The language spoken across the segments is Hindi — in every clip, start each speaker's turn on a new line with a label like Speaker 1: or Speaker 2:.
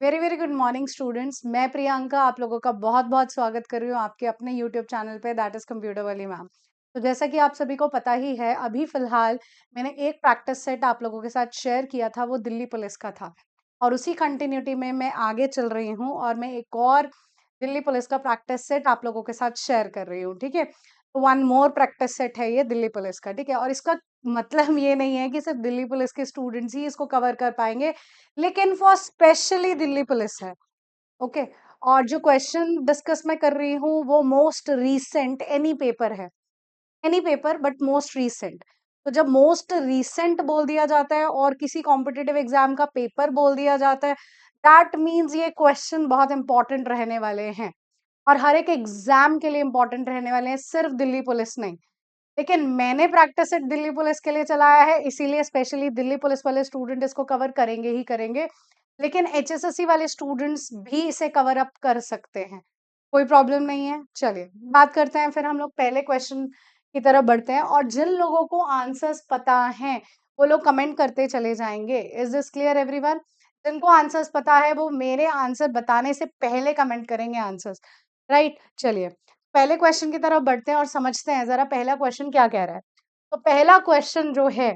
Speaker 1: Very very good morning students. मैं प्रियंका आप लोगों का बहुत बहुत स्वागत कर रही हूँ आपके अपने यूट्यूब चैनल पे, दैट इज कंप्यूटर वाली मैम। तो जैसा कि आप सभी को पता ही है, अभी फिलहाल मैंने एक प्रैक्टिस सेट आप लोगों के साथ शेयर किया था, वो दिल्ली पुलिस का था। और उसी कंटिन्यूटी में मैं आगे चल रही हूँ और मैं एक और दिल्ली पुलिस का प्रैक्टिस सेट आप लोगों के साथ शेयर कर रही हूँ। ठीक है, तो वन मोर प्रैक्टिस सेट है ये दिल्ली पुलिस का। ठीक है, और इसका मतलब ये नहीं है कि सिर्फ दिल्ली पुलिस के स्टूडेंट्स ही इसको कवर कर पाएंगे, लेकिन फॉर स्पेशली दिल्ली पुलिस है। ओके, और जो क्वेश्चन डिस्कस मैं कर रही हूँ वो मोस्ट रीसेंट एनी पेपर है, any paper but most recent. तो जब मोस्ट रीसेंट बोल दिया जाता है और किसी कॉम्पिटिटिव एग्जाम का पेपर बोल दिया जाता है, दैट मीन्स ये क्वेश्चन बहुत इंपॉर्टेंट रहने वाले हैं और हर एक एग्जाम के लिए इंपॉर्टेंट रहने वाले हैं, सिर्फ दिल्ली पुलिस नहीं। लेकिन मैंने प्रैक्टिस सेट दिल्ली पुलिस के लिए चलाया है, इसीलिए स्पेशली दिल्ली पुलिस वाले स्टूडेंट इसको कवर करेंगे ही करेंगे। लेकिन एचएसएससी वाले स्टूडेंट्स भी इसे कवर अप कर सकते हैं, कोई प्रॉब्लम नहीं है। चलिए बात करते हैं, फिर हम लोग पहले क्वेश्चन की तरफ बढ़ते हैं और जिन लोगों को आंसर्स पता हैं वो लोग कमेंट करते चले जाएंगे। Is this clear everyone? जिनको आंसर्स पता है वो मेरे आंसर बताने से पहले कमेंट करेंगे आंसर्स, राइट? चलिए पहले क्वेश्चन की तरफ बढ़ते हैं और समझते हैं जरा पहला क्वेश्चन क्या कह रहा है। तो पहला क्वेश्चन जो है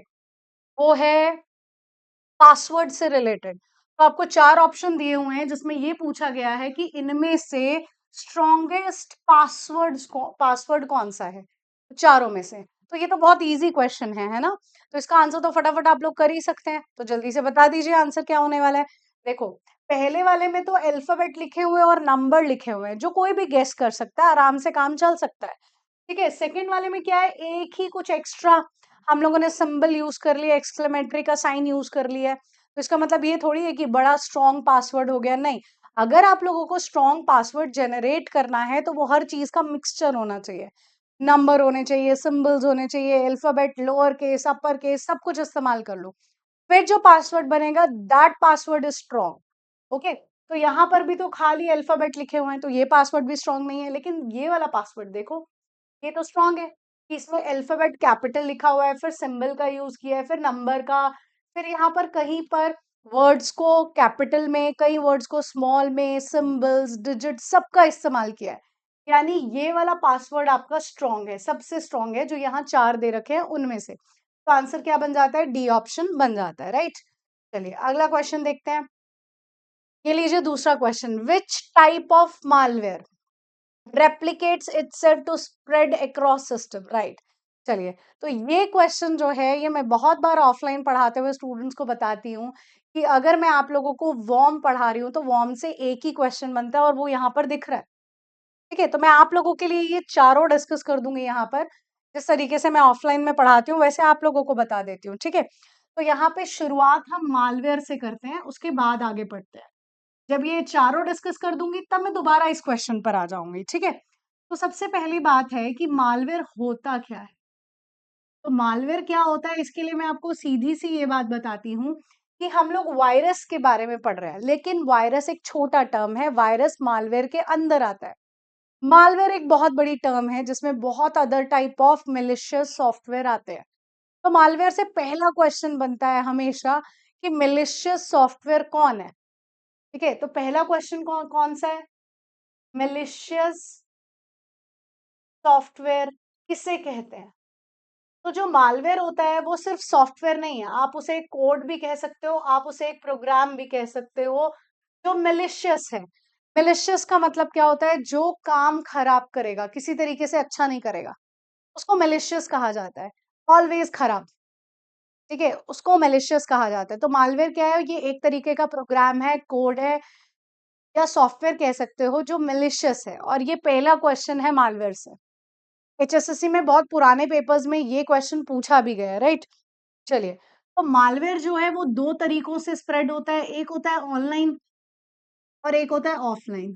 Speaker 1: वो है पासवर्ड से रिलेटेड। तो आपको चार ऑप्शन दिए हुए हैं जिसमें ये पूछा गया है कि इनमें से स्ट्रॉन्गेस्ट पासवर्ड कौन सा है, चारों में से। तो ये तो बहुत इजी क्वेश्चन है ना? तो इसका आंसर तो फटाफट आप लोग कर ही सकते हैं, तो जल्दी से बता दीजिए आंसर क्या होने वाला है। देखो, पहले वाले में तो अल्फाबेट लिखे हुए हैं और नंबर लिखे हुए हैं, जो कोई भी गेस कर सकता है, आराम से काम चल सकता है। ठीक है, सेकंड वाले में क्या है, एक ही कुछ एक्स्ट्रा हम लोगों ने सिंबल यूज कर लिया, एक्सक्लेमेटरी का साइन यूज कर लिया है। तो इसका मतलब ये थोड़ी है कि बड़ा स्ट्रॉन्ग पासवर्ड हो गया, नहीं। अगर आप लोगों को स्ट्रॉन्ग पासवर्ड जनरेट करना है तो वो हर चीज का मिक्सचर होना चाहिए, नंबर होने चाहिए, सिंबल्स होने चाहिए, alphabet, lower case, upper case, सब कुछ इस्तेमाल कर लो। फिर जो पासवर्ड बनेगा that password is strong. Okay, तो यहाँ पर भी तो खाली अल्फाबेट लिखे हुए हैं, तो ये पासवर्ड भी स्ट्रॉन्ग नहीं है। लेकिन ये वाला पासवर्ड देखो, ये तो स्ट्रॉन्ग है कि इसमें अल्फाबेट कैपिटल लिखा हुआ है, फिर सिंबल का यूज किया है, फिर नंबर का, फिर यहाँ पर कहीं पर वर्ड्स को कैपिटल में, कई वर्ड्स को स्मॉल में, सिंबल्स, डिजिट, सबका इस्तेमाल किया है। यानी ये वाला पासवर्ड आपका स्ट्रॉन्ग है, सबसे स्ट्रॉन्ग है, जो यहाँ चार दे रखे हैं उनमें से। तो आंसर क्या बन जाता है? डी ऑप्शन बन जाता है, राइट? चलिए अगला क्वेश्चन देखते हैं। ये लीजिए दूसरा question, which type of malware replicates itself to spread across system, right? चलिए, तो ये क्वेश्चन जो है ये मैं बहुत बार ऑफलाइन पढ़ाते हुए स्टूडेंट्स को बताती हूँ कि अगर मैं आप लोगों को वॉर्म पढ़ा रही हूँ तो वॉर्म से एक ही क्वेश्चन बनता है और वो यहाँ पर दिख रहा है। ठीक है, तो मैं आप लोगों के लिए ये चारों डिस्कस कर दूंगी यहाँ पर। जिस तरीके से मैं ऑफलाइन में पढ़ाती हूँ वैसे आप लोगों को बता देती हूँ, ठीक है? तो यहाँ पे शुरुआत हम मालवेयर से करते हैं, उसके बाद आगे बढ़ते हैं। जब ये चारों डिस्कस कर दूंगी तब मैं दोबारा इस क्वेश्चन पर आ जाऊंगी, ठीक है? तो सबसे पहली बात है कि मालवेयर होता क्या है। तो मालवेयर क्या होता है, इसके लिए मैं आपको सीधी सी ये बात बताती हूँ कि हम लोग वायरस के बारे में पढ़ रहे हैं, लेकिन वायरस एक छोटा टर्म है, वायरस मालवेयर के अंदर आता है। मालवेयर एक बहुत बड़ी टर्म है जिसमें बहुत other type of malicious software आते हैं। तो मालवेयर से पहला क्वेश्चन बनता है हमेशा कि मिलिशियस सॉफ्टवेयर कौन है। ठीक है, तो पहला क्वेश्चन कौन कौन सा है? मिलिशियस सॉफ्टवेयर किसे कहते हैं? तो जो मालवेयर होता है वो सिर्फ सॉफ्टवेयर नहीं है, आप उसे एक कोड भी कह सकते हो, आप उसे एक प्रोग्राम भी कह सकते हो जो मिलिशियस है। मिलिशियस का मतलब क्या होता है? जो काम खराब करेगा, किसी तरीके से अच्छा नहीं करेगा, उसको मिलिशियस कहा जाता है। ऑलवेज खराब, ठीक है, उसको मिलिशियस कहा जाता है। तो मालवेयर क्या है? ये एक तरीके का प्रोग्राम है, कोड है, या सॉफ्टवेयर कह सकते हो जो मिलिशियस है। और ये पहला क्वेश्चन है मालवेयर से। एचएसएससी में बहुत पुराने पेपर्स में ये क्वेश्चन पूछा भी गया, राइट? चलिए, तो मालवेयर जो है वो दो तरीकों से स्प्रेड होता है, एक होता है ऑनलाइन और एक होता है ऑफलाइन।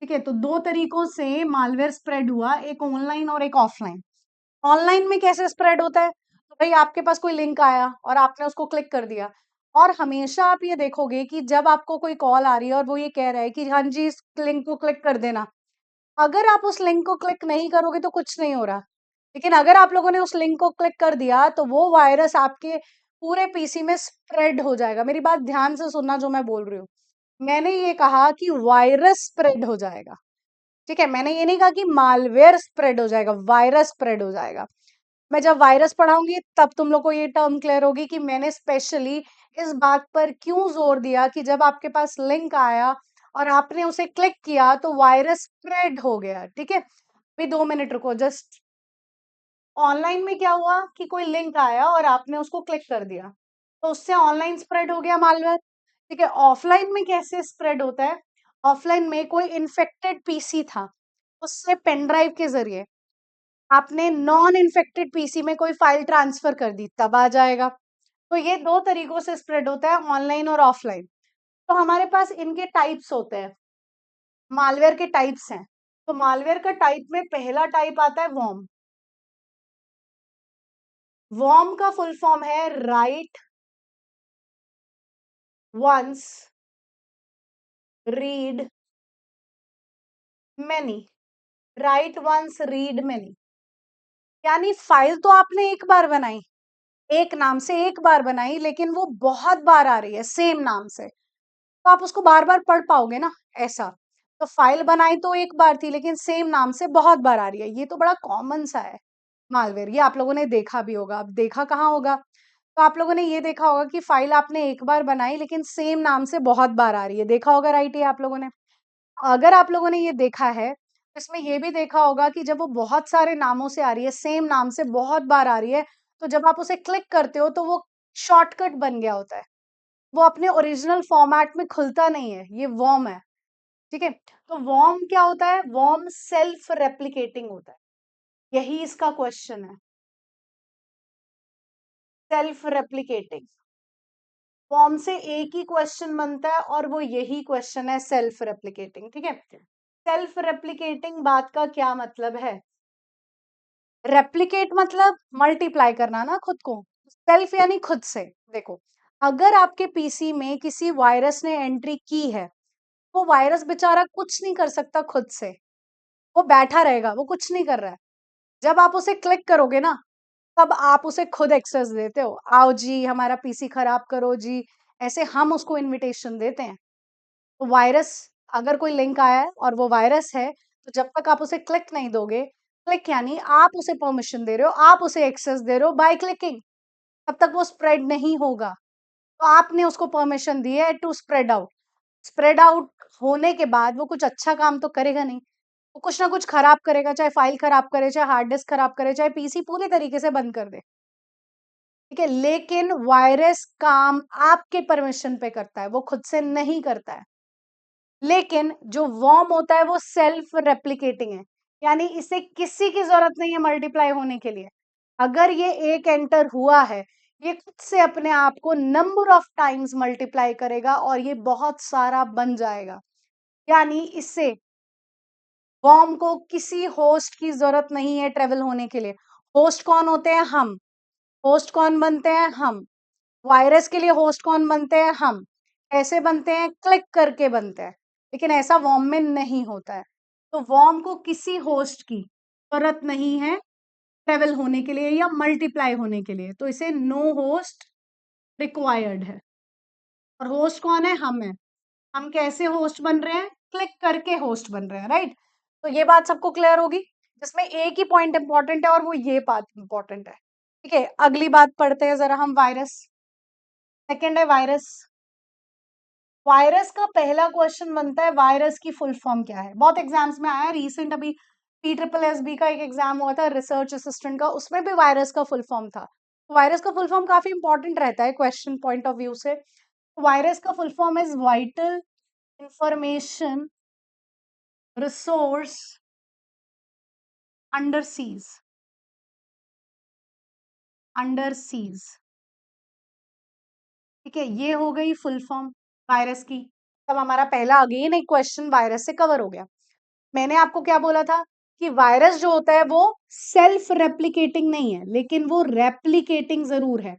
Speaker 1: ठीक है, तो दो तरीकों से मालवेयर स्प्रेड हुआ, एक ऑनलाइन और एक ऑफलाइन। ऑनलाइन में कैसे स्प्रेड होता है? तो भाई आपके पास कोई लिंक आया और आपने उसको क्लिक कर दिया, और हमेशा आप ये देखोगे कि जब आपको कोई कॉल आ रही है और वो ये कह रहा है कि हाँ जी इस लिंक को क्लिक कर देना, अगर आप उस लिंक को क्लिक नहीं करोगे तो कुछ नहीं हो रहा। लेकिन अगर आप लोगों ने उस लिंक को क्लिक कर दिया तो वो वायरस आपके पूरे पीसी में स्प्रेड हो जाएगा। मेरी बात ध्यान से सुनना जो मैं बोल रही हूँ। मैंने ये कहा कि वायरस स्प्रेड हो जाएगा, ठीक है? मैंने ये नहीं कहा कि मालवेयर स्प्रेड हो जाएगा, वायरस स्प्रेड हो जाएगा। मैं जब वायरस पढ़ाऊंगी तब तुम लोग को ये टर्म क्लियर होगी कि मैंने स्पेशली इस बात पर क्यों जोर दिया कि जब आपके पास लिंक आया और आपने उसे क्लिक किया तो वायरस स्प्रेड हो गया, ठीक है? अभी 2 मिनट रुको जस्ट। ऑनलाइन में क्या हुआ कि कोई लिंक आया और आपने उसको क्लिक कर दिया तो उससे ऑनलाइन स्प्रेड हो गया मालवेयर, ठीक है? ऑफलाइन में कैसे स्प्रेड होता है? ऑफलाइन में कोई इन्फेक्टेड पीसी था, उससे पेन ड्राइव के जरिए आपने नॉन इन्फेक्टेड पीसी में कोई फाइल ट्रांसफर कर दी, तब आ जाएगा। तो ये दो तरीकों से स्प्रेड होता है, ऑनलाइन और ऑफलाइन। तो हमारे पास इनके टाइप्स होते हैं, मालवेयर के टाइप्स हैं। तो मालवेयर का टाइप में पहला टाइप आता है वॉर्म। वॉर्म का फुल फॉर्म है write once read many. Write once read many यानी फाइल तो आपने एक बार बनाई, एक नाम से एक बार बनाई, लेकिन वो बहुत बार आ रही है सेम नाम से, तो आप उसको बार बार पढ़ पाओगे ना, ऐसा। तो फाइल बनाई तो एक बार थी लेकिन सेम नाम से बहुत बार आ रही है, ये तो बड़ा कॉमन सा है मालवेयर। ये आप लोगों ने देखा भी होगा, अब देखा कहाँ होगा, तो आप लोगों ने ये देखा होगा कि फाइल आपने एक बार बनाई लेकिन सेम नाम से बहुत बार आ रही है, देखा होगा, राइट? ये आप लोगों ने, अगर आप लोगों ने ये देखा है तो इसमें ये भी देखा होगा कि जब वो बहुत सारे नामों से आ रही है, सेम नाम से बहुत बार आ रही है, तो जब आप उसे क्लिक करते हो तो वो शॉर्टकट बन गया होता है, वो अपने ओरिजिनल फॉर्मेट में खुलता नहीं है, ये वॉर्म है, ठीक है? तो वॉर्म क्या होता है? वॉर्म सेल्फ रेप्लिकेटिंग होता है, यही इसका क्वेश्चन है, सेल्फ रेप्लिकेटिंग। फॉर्म से एक ही क्वेश्चन बनता है और वो यही क्वेश्चन है, सेल्फ रेप्लिकेटिंग, ठीक है? सेल्फ रेप्लिकेटिंग बात का क्या मतलब है? रेप्लिकेट मतलब मल्टीप्लाई करना ना खुद को, सेल्फ यानी खुद से। देखो, अगर आपके पीसी में किसी वायरस ने एंट्री की है, वो वायरस बेचारा कुछ नहीं कर सकता खुद से, वो बैठा रहेगा, वो कुछ नहीं कर रहा है। जब आप उसे क्लिक करोगे ना, तब आप उसे खुद एक्सेस देते हो, आओ जी हमारा पीसी खराब करो जी, ऐसे हम उसको इनविटेशन देते हैं। तो वायरस, अगर कोई लिंक आया है और वो वायरस है, तो जब तक आप उसे क्लिक नहीं दोगे, क्लिक यानी आप उसे परमिशन दे रहे हो, आप उसे एक्सेस दे रहे हो बाय क्लिकिंग, तब तक वो स्प्रेड नहीं होगा। तो आपने उसको परमिशन दी है to spread out. Spread out होने के बाद वो कुछ अच्छा काम तो करेगा नहीं, वो कुछ ना कुछ खराब करेगा, चाहे फाइल खराब करे, चाहे हार्ड डिस्क खराब करे, चाहे पीसी पूरी तरीके से बंद कर दे, ठीक है? लेकिन वायरस काम आपके परमिशन पे करता है, वो खुद से नहीं करता है। लेकिन जो वर्म होता है वो सेल्फ रेप्लिकेटिंग है, यानी इसे किसी की जरूरत नहीं है मल्टीप्लाई होने के लिए। अगर ये एक एंटर हुआ है, ये खुद से अपने आप को नंबर ऑफ टाइम्स मल्टीप्लाई करेगा और ये बहुत सारा बन जाएगा। यानी इससे वर्म को किसी होस्ट की जरूरत नहीं है ट्रेवल होने के लिए। होस्ट कौन होते हैं? हम। होस्ट कौन बनते हैं? हम। वायरस के लिए होस्ट कौन बनते हैं? हम। ऐसे बनते हैं, क्लिक करके बनते हैं, लेकिन ऐसा वॉर्म में नहीं होता है। तो वॉर्म को किसी होस्ट की जरूरत नहीं है ट्रेवल होने के लिए या मल्टीप्लाई होने के लिए, तो इसे नो होस्ट रिक्वायर्ड है। और होस्ट कौन है? हम है। हम कैसे होस्ट बन रहे हैं? क्लिक करके होस्ट बन रहे हैं, राइट? तो ये बात सबको क्लियर होगी, जिसमें एक ही पॉइंट इंपॉर्टेंट है और वो ये बात इंपॉर्टेंट है, ठीक है? अगली बात पढ़ते हैं जरा हम, वायरस। सेकेंड है वायरस। वायरस का पहला क्वेश्चन बनता है, वायरस की फुल फॉर्म क्या है? बहुत एग्जाम्स में आया, रिसेंट अभी PSSB का एक एग्जाम हुआ था रिसर्च असिस्टेंट का, उसमें भी वायरस का फुल फॉर्म था। वायरस का फुल फॉर्म काफी इंपॉर्टेंट रहता है क्वेश्चन पॉइंट ऑफ व्यू से। वायरस का full form is vital information resource under seize. Under seize, ठीक है? ये हो गई फुल फॉर्म वायरस की। तब हमारा पहला अगेन एक क्वेश्चन वायरस से कवर हो गया। मैंने आपको क्या बोला था कि वायरस जो होता है वो सेल्फ रेप्लिकेटिंग नहीं है, लेकिन वो रेप्लिकेटिंग जरूर है।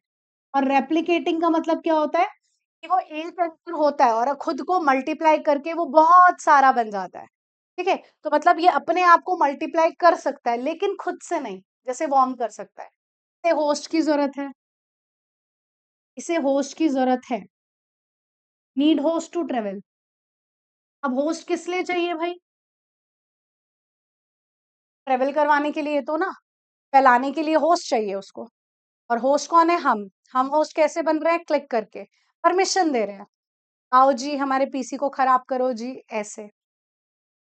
Speaker 1: और रेप्लिकेटिंग का मतलब क्या होता है कि वो एक अंतर होता है और खुद को मल्टीप्लाई करके वो बहुत सारा बन जाता है, ठीक है? तो मतलब ये अपने आप को मल्टीप्लाई कर सकता है लेकिन खुद से नहीं, जैसे वॉर्म कर सकता है। इसे होस्ट की जरूरत है, इसे होस्ट की जरूरत है, नीड होस्ट टू ट्रेवल। अब होस्ट किस लिए चाहिए भाई? ट्रेवल करवाने के लिए तो ना, फैलाने के लिए होस्ट चाहिए उसको। और होस्ट कौन है? हम होस्ट कैसे बन रहे हैं? क्लिक करके परमिशन दे रहे हैं, आओ जी हमारे पीसी को खराब करो जी, ऐसे।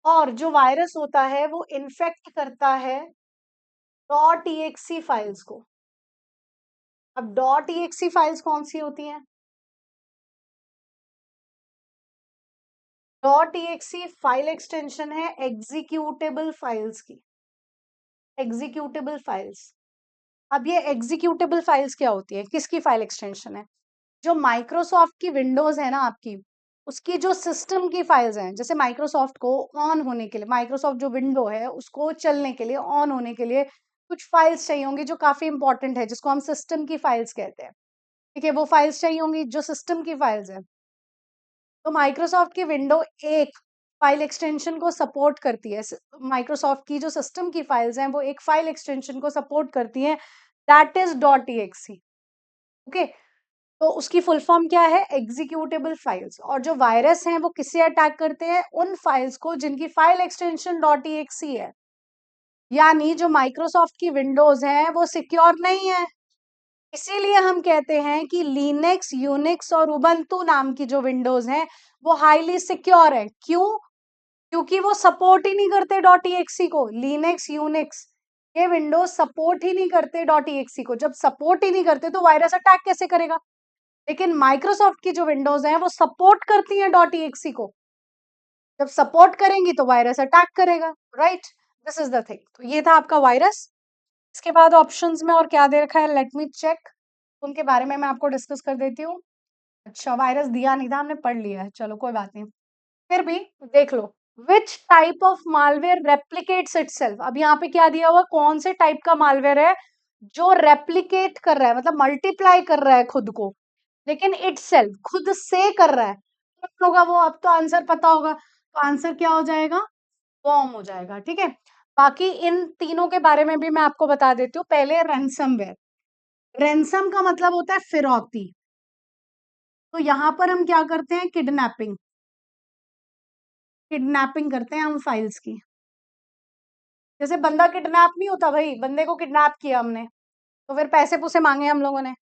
Speaker 1: और जो वायरस होता है वो इन्फेक्ट करता है .exe फाइल्स को। अब .exe फाइल्स कौन सी होती हैं? .exe फाइल एक्सटेंशन है एग्जीक्यूटेबल फाइल्स की। Executable files. अब ये एग्जीक्यूटेबल फाइल्स क्या होती है, किसकी फाइल एक्सटेंशन है? जो माइक्रोसॉफ्ट की विंडोज है ना आपकी, उसकी जो सिस्टम की फाइल्स हैं, जैसे माइक्रोसॉफ्ट को ऑन होने के लिए, माइक्रोसॉफ्ट जो विंडो है उसको चलने के लिए, ऑन होने के लिए कुछ फाइल्स चाहिए होंगी जो काफी इंपॉर्टेंट है, जिसको हम सिस्टम की फाइल्स कहते हैं। ठीक है, वो फाइल्स चाहिए होंगी जो सिस्टम की फाइल्स है। तो माइक्रोसॉफ्ट की विंडो एक फाइल एक्सटेंशन को सपोर्ट करती है। माइक्रोसॉफ्ट की जो सिस्टम की फाइल्स हैं वो एक फाइल एक्सटेंशन को सपोर्ट करती हैं, दैट इज .exe। ओके, तो उसकी फुल फॉर्म क्या है? Executable files. और जो वायरस हैं वो किससे अटैक करते हैं? उन फाइल्स को जिनकी फाइल एक्सटेंशन .exe है। यानी जो माइक्रोसॉफ्ट की विंडोज हैं वो सिक्योर नहीं है। इसीलिए हम कहते हैं कि लिनक्स, यूनिक्स और उबंटू नाम की जो विंडोज हैं वो हाईली सिक्योर है। क्यों? क्योंकि वो सपोर्ट ही नहीं करते .exe को। लिनक्स, यूनिक्स, ये विंडोज सपोर्ट ही नहीं करते .exe को। जब सपोर्ट ही नहीं करते तो वायरस अटैक कैसे करेगा? लेकिन माइक्रोसॉफ्ट की जो विंडोज हैं वो सपोर्ट करती हैं .exe को। जब सपोर्ट करेंगी तो वायरस अटैक करेगा, right? This is the thing. तो ये था आपका वायरस। इसके बाद ऑप्शंस में और क्या दे रखा है, लेट मी चेक। उनके बारे में मैं आपको डिस्कस कर देती हूँ। अच्छा, वायरस दिया नहीं था, हमने पढ़ लिया है, चलो कोई बात नहीं। फिर भी देख लो, which type of malware replicates itself. अब यहाँ पे क्या दिया हुआ, कौन से टाइप का मालवेयर है जो रेप्लिकेट कर रहा है, मतलब मल्टीप्लाई कर रहा है खुद को, लेकिन इटसेल्फ खुद से कर रहा है। क्या होगा वो? अब तो आंसर पता होगा, तो आंसर क्या हो जाएगा? वॉर्म हो जाएगा। ठीक है, बाकी इन तीनों के बारे में भी मैं आपको बता देती हूँ। पहले रैंसमवेयर। रैंसम का मतलब होता है फिरौती। तो यहाँ पर हम क्या करते हैं? किडनैपिंग। किडनैपिंग करते हैं हम फाइल्स की। जैसे बंदा किडनैप नहीं होता भाई, बंदे को किडनैप किया हमने, तो फिर पैसे पूसे मांगे हम लोगों ने,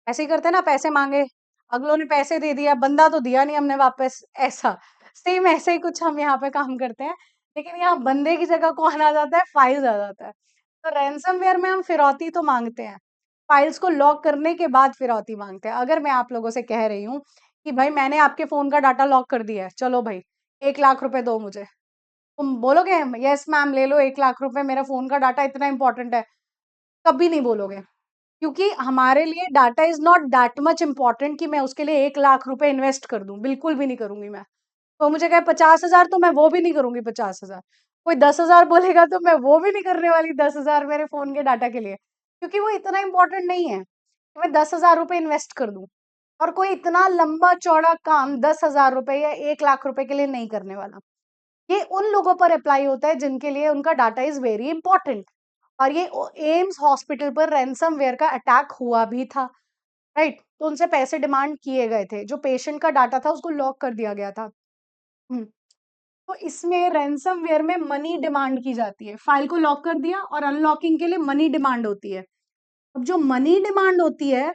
Speaker 1: ऐसे ही करते हैं ना, पैसे मांगे, अगलों ने पैसे दे दिया, बंदा तो दिया नहीं हमने वापस, ऐसा। सेम ऐसे ही कुछ हम यहाँ पे काम करते हैं, लेकिन यहाँ बंदे की जगह कौन आ जाता है? फाइल्स आ जाता है। तो रैंसमवेयर में हम फिरौती तो मांगते हैं, फाइल्स को लॉक करने के बाद फिरौती मांगते हैं। अगर मैं आप लोगों से कह रही हूँ कि भाई मैंने आपके फोन का डाटा लॉक कर दिया है, चलो भाई 1 लाख रुपए दो मुझे, तुम बोलोगे यस मैम ले लो 1 लाख रुपए, मेरा फोन का डाटा इतना इंपॉर्टेंट है? कभी नहीं बोलोगे, क्योंकि हमारे लिए data is not that much important कि मैं उसके लिए 1 लाख रुपए इन्वेस्ट कर दूं, बिल्कुल भी नहीं करूंगी मैं। तो मुझे कहे 50,000, तो मैं वो भी नहीं करूंगी 50,000। कोई 10,000 बोलेगा तो मैं वो भी नहीं करने वाली 10,000 मेरे फोन के डाटा के लिए, क्योंकि वो इतना इंपॉर्टेंट नहीं है कि मैं 10,000 रुपए इन्वेस्ट कर दूं। और कोई इतना लंबा चौड़ा काम 10,000 रुपए या 1 लाख रुपए के लिए नहीं करने वाला। ये उन लोगों पर अप्लाई होता है जिनके लिए उनका डाटा इज वेरी इंपॉर्टेंट। और ये एम्स हॉस्पिटल पर रैंसमवेयर का अटैक हुआ भी था, राइट? तो उनसे पैसे डिमांड किए गए थे, जो पेशेंट का डाटा था उसको लॉक कर दिया गया था। हम्म, तो इसमें रैंसमवेयर में मनी डिमांड की जाती है, फाइल को लॉक कर दिया और अनलॉकिंग के लिए मनी डिमांड होती है। अब जो मनी डिमांड होती है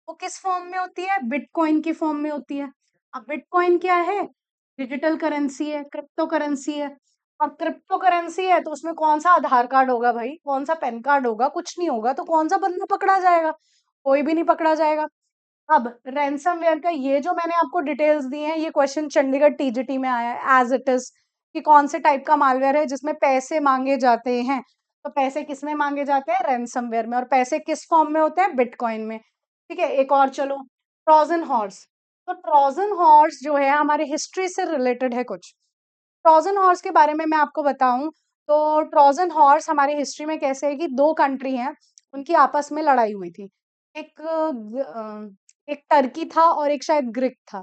Speaker 1: वो किस फॉर्म में होती है? बिटकॉइन की फॉर्म में होती है। अब बिटकॉइन क्या है? डिजिटल करेंसी है, क्रिप्टो करेंसी है। और क्रिप्टो करेंसी है तो उसमें कौन सा आधार कार्ड होगा भाई, कौन सा पैन कार्ड होगा? कुछ नहीं होगा, तो कौन सा बंदा पकड़ा जाएगा? कोई भी नहीं पकड़ा जाएगा। अब रैंसमवेयर का ये जो मैंने आपको डिटेल्स दी हैं, ये क्वेश्चन चंडीगढ़ टीजीटी में आया है एज इट इज, कि कौन से टाइप का मालवेयर है जिसमें पैसे मांगे जाते हैं। तो पैसे किस में मांगे जाते हैं? रैंसमवेयर में। और पैसे किस फॉर्म में होते हैं? बिटकॉइन में। ठीक है, एक और चलो, ट्रोजन हॉर्स। तो ट्रोजन हॉर्स जो है हमारे हिस्ट्री से रिलेटेड है कुछ। ट्रोजन हॉर्स के बारे में मैं आपको बताऊं, तो ट्रोजन हॉर्स हमारी हिस्ट्री में कैसे है कि दो कंट्री हैं, उनकी आपस में लड़ाई हुई थी। एक एक टर्की था और एक शायद ग्रीक था।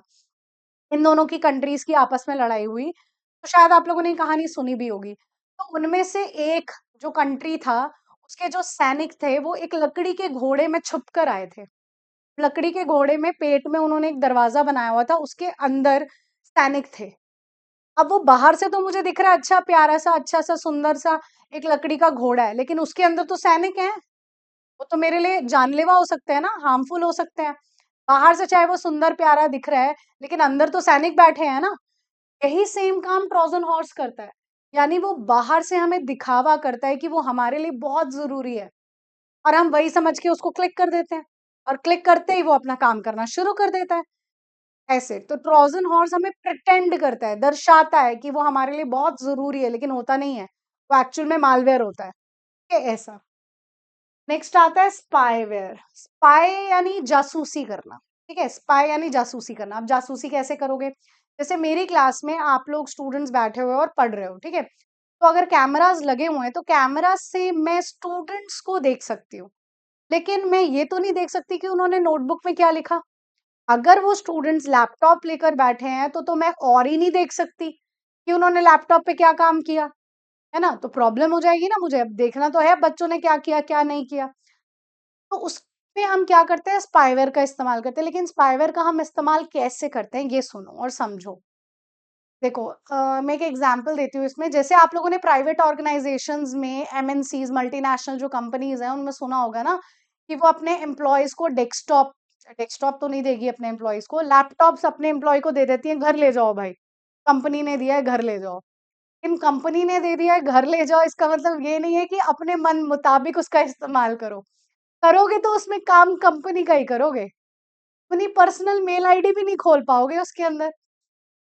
Speaker 1: इन दोनों की कंट्रीज की आपस में लड़ाई हुई, तो शायद आप लोगों ने ये कहानी सुनी भी होगी। तो उनमें से एक जो कंट्री था, उसके जो सैनिक थे वो एक लकड़ी के घोड़े में छुप कर आए थे। लकड़ी के घोड़े में पेट में उन्होंने एक दरवाजा बनाया हुआ था, उसके अंदर सैनिक थे। अब वो बाहर से तो मुझे दिख रहा है अच्छा प्यारा सा अच्छा सा सुंदर सा एक लकड़ी का घोड़ा है, लेकिन उसके अंदर तो सैनिक हैं। वो तो मेरे लिए जानलेवा हो सकते हैं ना, हार्मफुल हो सकते हैं। बाहर से चाहे वो सुंदर प्यारा दिख रहा है, लेकिन अंदर तो सैनिक बैठे हैं ना। यही सेम काम ट्रोजन हॉर्स करता है। यानी वो बाहर से हमें दिखावा करता है कि वो हमारे लिए बहुत जरूरी है, और हम वही समझ के उसको क्लिक कर देते हैं, और क्लिक करते ही वो अपना काम करना शुरू कर देता है। ऐसे तो ट्रोजन हॉर्स हमें प्रिटेंड करता है, दर्शाता है कि वो हमारे लिए बहुत जरूरी है, लेकिन होता नहीं है। वो एक्चुअल में मालवेयर होता है। ये ऐसा। नेक्स्ट आता है स्पाईवेयर। स्पाई यानी जासूसी करना। ठीक है, स्पाई यानी जासूसी करना। अब जासूसी कैसे करोगे? जैसे मेरी क्लास में आप लोग स्टूडेंट्स बैठे हुए हो और पढ़ रहे हो, ठीक है, तो अगर कैमरास लगे हुए हैं तो कैमरा से मैं स्टूडेंट्स को देख सकती हूँ, लेकिन मैं ये तो नहीं देख सकती कि उन्होंने नोटबुक में क्या लिखा। अगर वो स्टूडेंट्स लैपटॉप लेकर बैठे हैं तो मैं और ही नहीं देख सकती कि उन्होंने लैपटॉप पे क्या काम किया, है ना? तो प्रॉब्लम हो जाएगी ना मुझे। अब देखना तो है बच्चों ने क्या किया, क्या नहीं किया। तो उसमें हम क्या करते हैं, स्पाईवेयर का इस्तेमाल करते हैं। लेकिन स्पाईवेयर का हम इस्तेमाल कैसे करते हैं, ये सुनो और समझो। देखो, मैं एक एग्जांपल देती हूँ इसमें। जैसे आप लोगों ने प्राइवेट ऑर्गेनाइजेशंस में, एमएनसीज, मल्टीनेशनल जो कंपनीज हैं, उनमें सुना होगा ना कि वो अपने एम्प्लॉयज को डेस्कटॉप, डेस्कटॉप तो नहीं देगी अपने एम्प्लॉयज को, लैपटॉप्स अपने एम्प्लॉय को दे देती है, घर ले जाओ भाई, कंपनी ने दिया है घर ले जाओ। इन कंपनी ने दे दिया है घर ले जाओ, इसका मतलब ये नहीं है कि अपने मन मुताबिक उसका इस्तेमाल करो। करोगे तो उसमें काम कंपनी का ही करोगे, अपनी पर्सनल मेल आईडी भी नहीं खोल पाओगे उसके अंदर।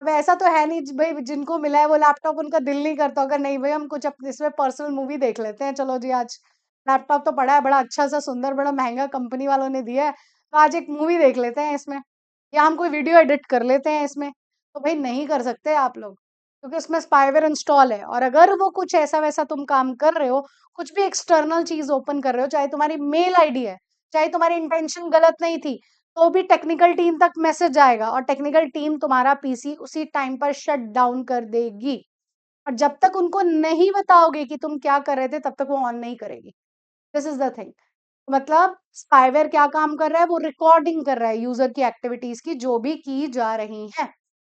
Speaker 1: वैसा तो है नहीं भाई, जिनको मिला है वो लैपटॉप उनका दिल नहीं करता होगा नहीं भाई हम कुछ अपने इसमें पर्सनल मूवी देख लेते हैं, चलो जी आज लैपटॉप तो पड़ा है बड़ा अच्छा सा सुंदर, बड़ा महंगा कंपनी वालों ने दिया है, तो आज एक मूवी देख लेते हैं इसमें, या हम कोई वीडियो एडिट कर लेते हैं इसमें। तो भाई नहीं कर सकते आप लोग, क्योंकि उसमें स्पाईवेयर इंस्टॉल है। और अगर वो कुछ ऐसा वैसा तुम काम कर रहे हो, कुछ भी एक्सटर्नल चीज ओपन कर रहे हो, चाहे तुम्हारी मेल आईडी है, चाहे तुम्हारी इंटेंशन गलत नहीं थी, तो भी टेक्निकल टीम तक मैसेज जाएगा, और टेक्निकल टीम तुम्हारा पीसी उसी टाइम पर शट डाउन कर देगी। और जब तक उनको नहीं बताओगे कि तुम क्या कर रहे थे, तब तक वो ऑन नहीं करेगी। This is the thing. मतलब स्पाईवेयर क्या काम कर रहा है, वो रिकॉर्डिंग कर रहा है यूजर की एक्टिविटीज की, जो भी की जा रही है।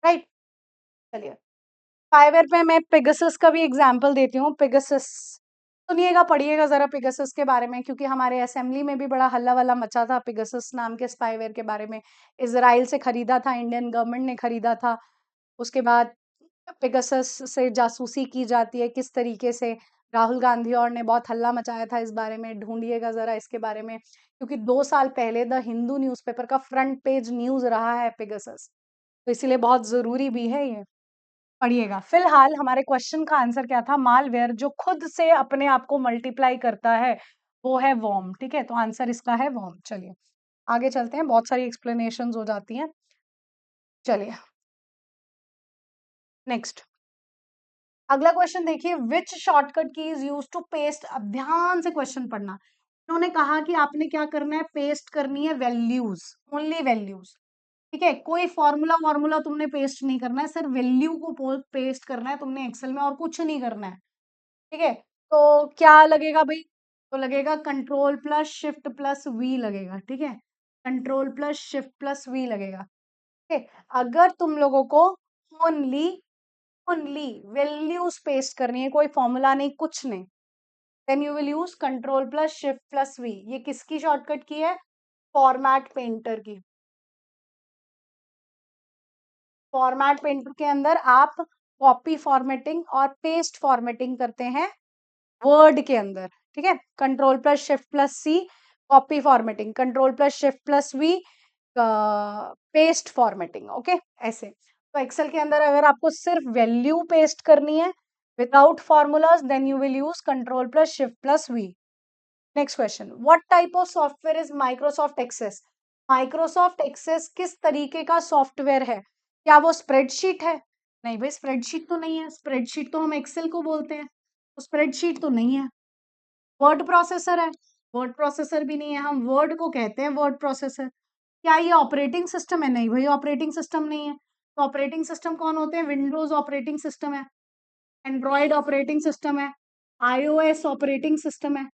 Speaker 1: राइट, चलिए। स्पाईवेयर पे मैं पेगासस का भी एग्जांपल देती हूँ। पेगासस सुनिएगा, पढ़िएगा जरा पेगासस के बारे में, क्योंकि हमारे असेंबली में भी बड़ा हल्ला वल्ला मचा था पेगासस नाम के स्पाईवेयर के बारे में। इजराइल से खरीदा था, इंडियन गवर्नमेंट ने खरीदा था। उसके बाद पेगासस से जासूसी की जाती है किस तरीके से, राहुल गांधी और ने बहुत हल्ला मचाया था इस बारे में। ढूंढिएगा जरा इसके बारे में, क्योंकि 2 साल पहले द हिंदू न्यूज़पेपर का फ्रंट पेज न्यूज रहा है पेगासस, तो इसीलिए बहुत जरूरी भी है ये, पढ़िएगा। फिलहाल हमारे क्वेश्चन का आंसर क्या था, मालवेयर जो खुद से अपने आप को मल्टीप्लाई करता है वो है वॉर्म। ठीक है, तो आंसर इसका है वॉर्म। चलिए आगे चलते हैं, बहुत सारी एक्सप्लेनेशंस हो जाती हैं। चलिए नेक्स्ट, अगला क्वेश्चन देखिए, विच शॉर्टकट की इज यूज टू पेस्ट। अब ध्यान से क्वेश्चन पढ़ना। उन्होंने कहा कि आपने क्या करना है, पेस्ट करनी है वैल्यूज, ओनली वैल्यूज। ठीक है, कोई फॉर्मूला फॉर्मूला तुमने पेस्ट नहीं करना है, सिर्फ वैल्यू को पेस्ट करना है तुमने एक्सेल में, और कुछ नहीं करना है। ठीक है, तो क्या लगेगा भाई, तो लगेगा control plus shift plus V लगेगा। ठीक है, control plus shift plus V लगेगा। ठीक है, अगर तुम लोगों को ओनली ओनली वैल्यूज पेस्ट करनी है, कोई फॉर्मूला नहीं कुछ नहीं, then you will use control plus shift plus V. ये किसकी शॉर्टकट की है, फॉर्मेट पेंटर की। फॉर्मेट पेंटर के अंदर आप कॉपी फॉर्मेटिंग और पेस्ट फॉर्मेटिंग करते हैं वर्ड के अंदर। ठीक है, control plus shift plus C copy formatting, control plus shift plus V paste formatting. Okay, ऐसे। तो एक्सेल के अंदर अगर आपको सिर्फ वैल्यू पेस्ट करनी है without formulas, then you will use control plus shift plus V. Next question, what type of software is Microsoft Access. Microsoft Access किस तरीके का सॉफ्टवेयर है? क्या वो स्प्रेडशीट है? नहीं भाई, स्प्रेडशीट तो नहीं है। स्प्रेडशीट तो हम एक्सेल को बोलते हैं, तो स्प्रेडशीट तो नहीं है। वर्ड प्रोसेसर है? वर्ड प्रोसेसर भी नहीं है, हम वर्ड को कहते हैं वर्ड प्रोसेसर। क्या ये ऑपरेटिंग सिस्टम है? नहीं भाई, ऑपरेटिंग सिस्टम नहीं है। तो ऑपरेटिंग सिस्टम कौन होते हैं? विंडोज ऑपरेटिंग सिस्टम है, एंड्रॉइड ऑपरेटिंग सिस्टम है, आईओएस ऑपरेटिंग सिस्टम है।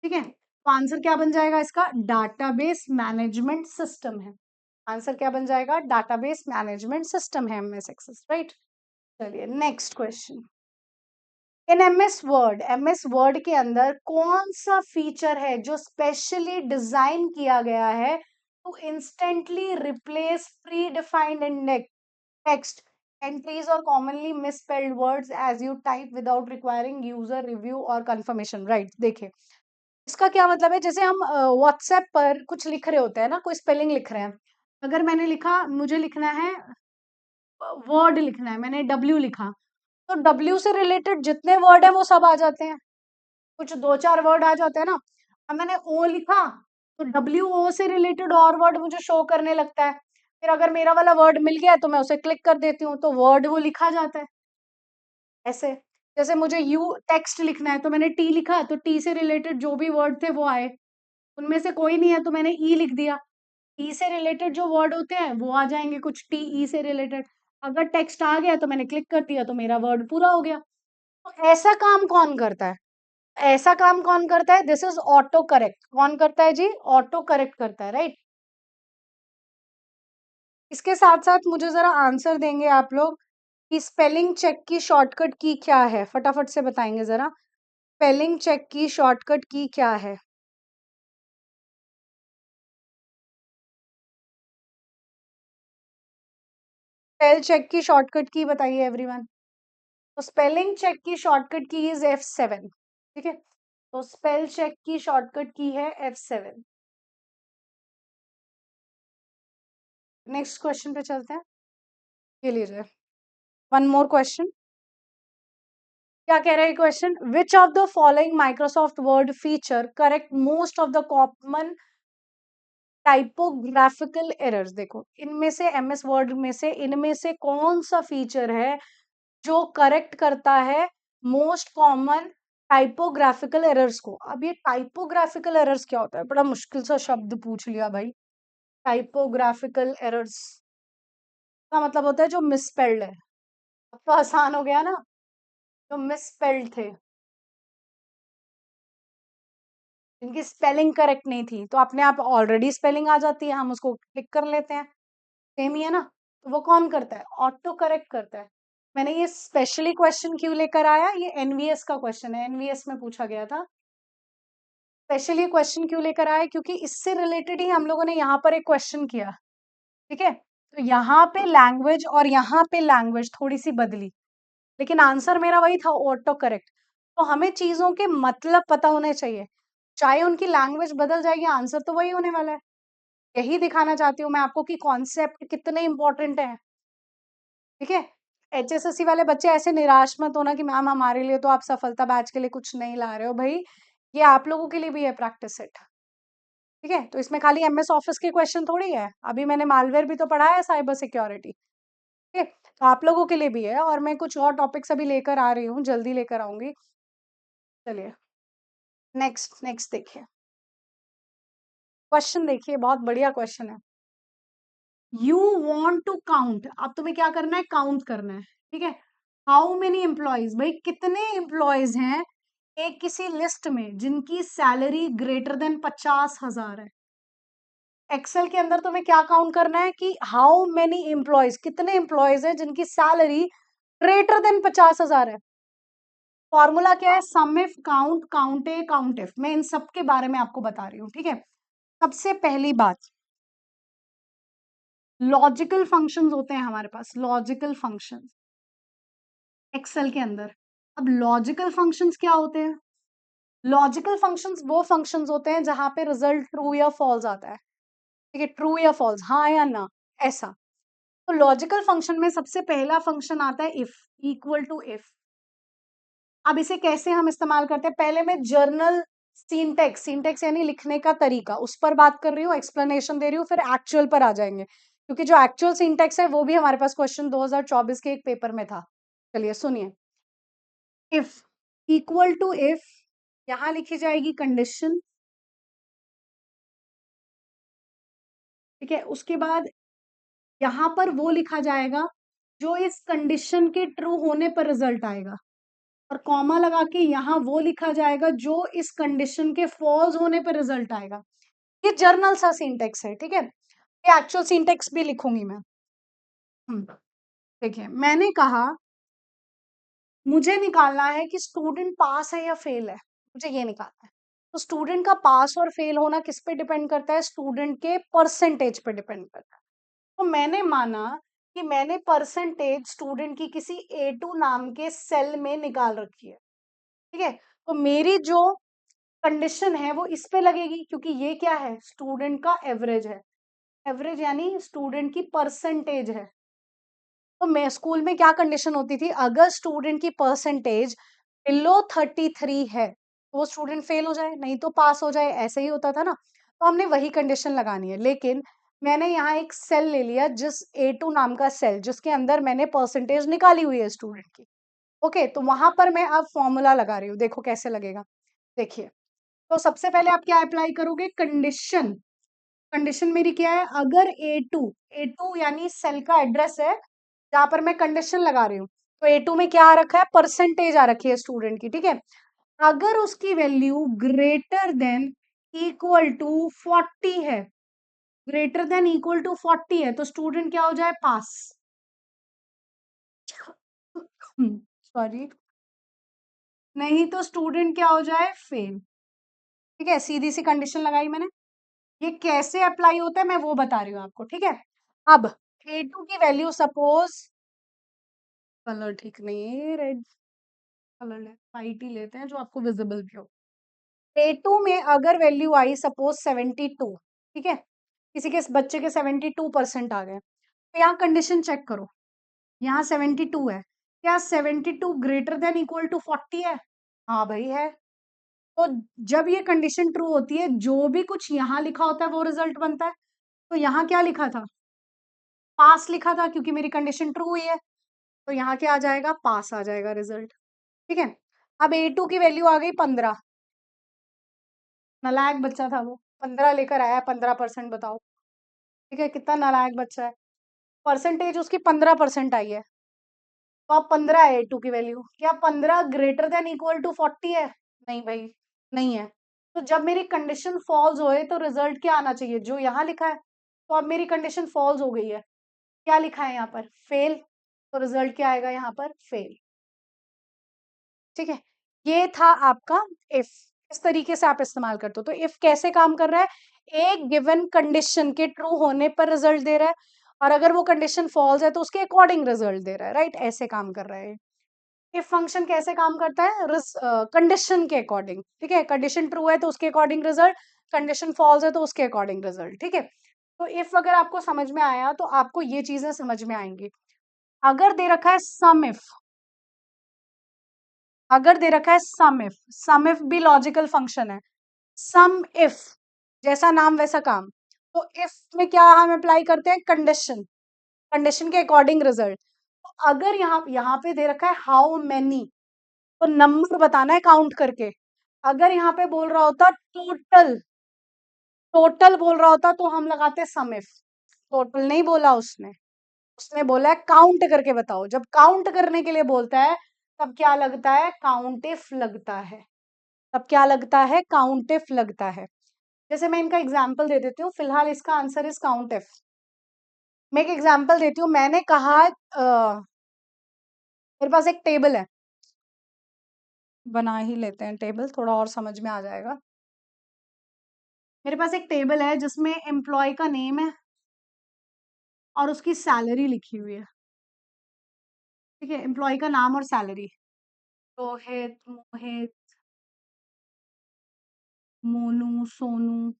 Speaker 1: ठीक है, तो आंसर क्या बन जाएगा इसका, डाटाबेस मैनेजमेंट सिस्टम है। आंसर क्या बन जाएगा, डाटाबेस मैनेजमेंट सिस्टम है एमएस एक्सेस। राइट, चलिए next question. In MS word के अंदर कौन सा फीचर है जो स्पेशली डिजाइन किया गया है to instantly replace pre defined index text entries or commonly misspelled words as you type without requiring user review or confirmation, right? देखिए इसका क्या मतलब है, जैसे हम व्हाट्सएप पर कुछ लिख रहे होते हैं ना, कोई स्पेलिंग लिख रहे हैं, अगर मैंने लिखा, मुझे लिखना है वर्ड लिखना है, मैंने डब्ल्यू लिखा, तो डब्ल्यू से रिलेटेड जितने वर्ड है वो सब आ जाते हैं, कुछ दो चार वर्ड आ जाते हैं ना। अब मैंने ओ लिखा तो डब्ल्यू ओ से रिलेटेड और वर्ड मुझे शो करने लगता है, फिर अगर मेरा वाला वर्ड मिल गया तो मैं उसे क्लिक कर देती हूँ तो वर्ड वो लिखा जाता है। ऐसे जैसे मुझे यू टेक्स्ट लिखना है तो मैंने टी लिखा तो टी से रिलेटेड जो भी वर्ड थे वो आए, उनमें से कोई नहीं है तो मैंने ई लिख दिया, ई से रिलेटेड जो वर्ड होते हैं वो आ जाएंगे, कुछ टी ई से रिलेटेड। अगर टेक्स्ट आ गया तो मैंने क्लिक कर दिया तो मेरा वर्ड पूरा हो गया। तो ऐसा काम कौन करता है, ऐसा काम कौन करता है, दिस इज ऑटो करेक्ट। कौन करता है जी, ऑटो करेक्ट करता है, राइट। इसके साथ साथ मुझे जरा आंसर देंगे आप लोग कि स्पेलिंग चेक की शॉर्टकट की क्या है, फटाफट से बताएंगे जरा, स्पेलिंग चेक की शॉर्टकट की क्या है। स्पेल चेक की शॉर्टकट की बताइए एवरीवन। तो स्पेलिंग चेक की शॉर्टकट की इज F7, ठीक है। तो स्पेल चेक की शॉर्टकट की है F7। नेक्स्ट क्वेश्चन पे चलते हैं, ये लीजिए वन मोर क्वेश्चन। क्या कह रहा है question, which of the following Microsoft word feature correct most of the common typographical errors. देखो इनमें से, एमएस वर्ड में से इनमें से कौन सा फीचर है जो करेक्ट करता है मोस्ट कॉमन टाइपोग्राफिकल एरर्स को। अब ये टाइपोग्राफिकल एरर्स क्या होता है, बड़ा मुश्किल सा शब्द पूछ लिया भाई। टाइपोग्राफिकल एरर्स का मतलब होता है जो मिसस्पेल्ड है। अब तो आसान हो गया ना, जो मिसस्पेल्ड थे, इनकी स्पेलिंग करेक्ट नहीं थी, तो अपने आप ऑलरेडी स्पेलिंग आ जाती है, हम उसको क्लिक कर लेते हैं, सेम ही है ना। तो वो कौन करता है, ऑटो करेक्ट करता है। मैंने ये स्पेशली क्वेश्चन क्यों लेकर आया, ये एनवीएस का क्वेश्चन है, एनवीएस में पूछा गया था। स्पेशली क्वेश्चन क्यों लेकर आया, क्योंकि इससे रिलेटेड ही हम लोगों ने यहाँ पर एक क्वेश्चन किया, ठीक है। तो यहाँ पे लैंग्वेज और यहाँ पे लैंग्वेज थोड़ी सी बदली, लेकिन आंसर मेरा वही था, ऑटो करेक्ट। तो हमें चीजों के मतलब पता होने चाहिए, चाहे उनकी लैंग्वेज बदल जाएगी, आंसर तो वही होने वाला है। यही दिखाना चाहती हूँ मैं आपको कि कॉन्सेप्ट कितने इंपॉर्टेंट है, ठीक है। एचएसएससी वाले बच्चे ऐसे निराश मत होना कि मैम हमारे लिए तो आप सफलता बैच के लिए कुछ नहीं ला रहे हो, भाई ये आप लोगों के लिए भी है प्रैक्टिस सेट, ठीक है। तो इसमें खाली एमएस ऑफिस के क्वेश्चन थोड़ी है, अभी मैंने मालवेयर भी तो पढ़ा है, साइबर सिक्योरिटी, ठीक है। तो आप लोगों के लिए भी है, और मैं कुछ और टॉपिक्स अभी लेकर आ रही हूँ, जल्दी लेकर आऊंगी। चलिए नेक्स्ट नेक्स्ट देखिए, क्वेश्चन देखिए, बहुत बढ़िया क्वेश्चन है। यू वॉन्ट टू काउंट, अब तुम्हें क्या करना है, काउंट करना है, ठीक है। हाउ मेनी एम्प्लॉयज, भाई कितने एम्प्लॉयज हैं एक किसी लिस्ट में जिनकी सैलरी ग्रेटर देन 50,000 है। एक्सेल के अंदर तुम्हें क्या काउंट करना है कि हाउ मेनी एम्प्लॉयज, कितने एम्प्लॉयज हैं जिनकी सैलरी ग्रेटर देन 50,000 है। फॉर्मूला क्या है, sum if count count A count if, मैं इन सब के बारे में आपको बता रही हूँ, ठीक है। सबसे पहली बात, लॉजिकल फंक्शंस होते हैं हमारे पास, लॉजिकल फंक्शंस एक्सेल के अंदर। अब लॉजिकल फंक्शंस क्या होते हैं, लॉजिकल फंक्शंस वो फंक्शंस होते हैं जहां पे रिजल्ट ट्रू या फॉल्स आता है, ठीक है, ट्रू या फॉल्स, हाँ या ना, ऐसा। तो लॉजिकल फंक्शन में सबसे पहला फंक्शन आता है इफ, इक्वल टू इफ। अब इसे कैसे हम इस्तेमाल करते हैं, पहले मैं जर्नल सिंटेक्स, सिंटेक्स यानी लिखने का तरीका, उस पर बात कर रही हूँ, एक्सप्लेनेशन दे रही हूँ, फिर एक्चुअल पर आ जाएंगे, क्योंकि जो एक्चुअल सिंटेक्स है वो भी हमारे पास क्वेश्चन 2024 के एक पेपर में था। चलिए सुनिए, इफ इक्वल टू इफ, यहां लिखी जाएगी कंडीशन, ठीक है। उसके बाद यहाँ पर वो लिखा जाएगा जो इस कंडीशन के ट्रू होने पर रिजल्ट आएगा, और कॉमा लगा के यहाँ वो लिखा जाएगा जो इस कंडीशन के फॉल्स होने पर रिजल्ट आएगा। ये जर्नल सा सिंटेक्स है, ठीक है। ये एक्चुअल सिंटेक्स भी लिखूंगी मैं। देखिए मैंने कहा मुझे निकालना है कि स्टूडेंट पास है या फेल है, मुझे ये निकालना है। तो स्टूडेंट का पास और फेल होना किस पे डिपेंड करता है? स्टूडेंट के परसेंटेज पे डिपेंड करता है। तो मैंने माना कि मैंने परसेंटेज स्टूडेंट की किसी A2 नाम के सेल में निकाल रखी है, ठीक है? तो मेरी जो कंडीशन है वो इस पे लगेगी, क्योंकि ये क्या है? स्टूडेंट का एवरेज है। एवरेज यानी स्टूडेंट की परसेंटेज है। तो मैं स्कूल में क्या कंडीशन होती थी, अगर स्टूडेंट की परसेंटेज बिलो 33 है तो वो स्टूडेंट फेल हो जाए, नहीं तो पास हो जाए, ऐसे ही होता था ना। तो हमने वही कंडीशन लगानी है, लेकिन मैंने यहाँ एक सेल ले लिया, जिस A2 नाम का सेल, जिसके अंदर मैंने परसेंटेज निकाली हुई है स्टूडेंट की। ओके, तो वहां पर मैं अब फॉर्मूला लगा रही हूँ, देखो कैसे लगेगा। देखिए, तो सबसे पहले आप क्या अप्लाई करोगे? कंडीशन। कंडीशन मेरी क्या है? अगर A2 यानी सेल का एड्रेस है जहां पर मैं कंडीशन लगा रही हूँ, तो A2 में क्या आ रखा है? परसेंटेज आ रखी है स्टूडेंट की, ठीक है? अगर उसकी value greater than equal to 40 है, ग्रेटर देन इक्वल टू 40 है, तो स्टूडेंट क्या हो जाए? पास। सॉरी, नहीं तो स्टूडेंट क्या हो जाए? फेल। ठीक है, सीधी सी कंडीशन लगाई मैंने। ये कैसे अप्लाई होता है मैं वो बता रही हूँ आपको, ठीक है? अब A2 की वैल्यू सपोज, कलर ठीक नहीं है, रेड कलर ले, वाइट ही लेते हैं जो आपको विजिबल भी हो। A2 में अगर वैल्यू आई सपोज 72, ठीक है, किसी के बच्चे के 72% आ गए, तो यहाँ कंडीशन चेक करो, यहाँ 72 है, क्या 72 ग्रेटर देन इक्वल टू 40 है? हाँ भाई है। तो जब ये कंडीशन ट्रू होती है, जो भी कुछ यहाँ लिखा होता है वो रिजल्ट बनता है। तो यहाँ क्या लिखा था? पास लिखा था, क्योंकि मेरी कंडीशन ट्रू हुई है, तो यहाँ क्या आ जाएगा? पास आ जाएगा रिजल्ट। ठीक है, अब A2 की वैल्यू आ गई 15। नालायक बच्चा था वो, 15 लेकर आया, 15% बताओ। ठीक है, कितना नालायक बच्चा है। परसेंटेज उसकी 15% आई है, तो अब 15 है A2 की वैल्यू। क्या 15 ग्रेटर देन इक्वल टू 40 है? नहीं भाई, नहीं है। तो जब मेरी कंडीशन फॉल्स होए तो रिजल्ट क्या आना चाहिए? जो यहाँ लिखा है। तो अब मेरी कंडीशन फॉल्स हो गई है, क्या लिखा है यहाँ पर? फेल। तो रिजल्ट क्या आएगा यहाँ पर? फेल। ठीक है, ये था आपका इफ। इस तरीके से आप इस्तेमाल करते हो। तो इफ कैसे काम कर रहा है? एक गिवन कंडीशन के ट्रू होने पर रिजल्ट दे रहा है, और अगर वो कंडीशन फॉल्स है तो उसके अकॉर्डिंग रिजल्ट दे रहा है, राइट? ऐसे काम कर रहा है। इफ फंक्शन कैसे काम करता है? कंडीशन के अकॉर्डिंग, ठीक है? कंडीशन ट्रू है तो उसके अकॉर्डिंग रिजल्ट, कंडीशन फॉल्स है तो उसके अकॉर्डिंग रिजल्ट, ठीक है? तो इफ अगर आपको समझ में आया तो आपको ये चीजें समझ में आएंगी। अगर दे रखा है सम इफ, अगर दे रखा है सम इफ, सम इफ भी लॉजिकल फंक्शन है। सम इफ, जैसा नाम वैसा काम। तो इफ में क्या हम अप्लाई करते हैं? कंडीशन, कंडीशन के अकॉर्डिंग रिजल्ट। तो अगर यहाँ पे दे रखा है हाउ मेनी, तो नंबर बताना है काउंट करके। अगर यहाँ पे बोल रहा होता टोटल, टोटल बोल रहा होता तो हम लगाते सम इफ। टोटल नहीं बोला उसने, उसने बोला है काउंट करके बताओ। जब काउंट करने के लिए बोलता है तब क्या लगता है? काउंट इफ लगता है। तब क्या लगता है? काउंट इफ लगता है। जैसे मैं इनका एग्जाम्पल दे देती हूँ, फिलहाल इसका आंसर इज काउंट इफ। मैं एक एग्जाम्पल देती हूँ, मैंने कहा मेरे पास एक टेबल है, बना ही लेते हैं टेबल, थोड़ा और समझ में आ जाएगा। मेरे पास एक टेबल है जिसमें एम्प्लॉय का नेम है और उसकी सैलरी लिखी हुई है। ठीक है, एम्प्लॉय का नाम और सैलरी, रोहित, मोहित, मोनू, सोनू,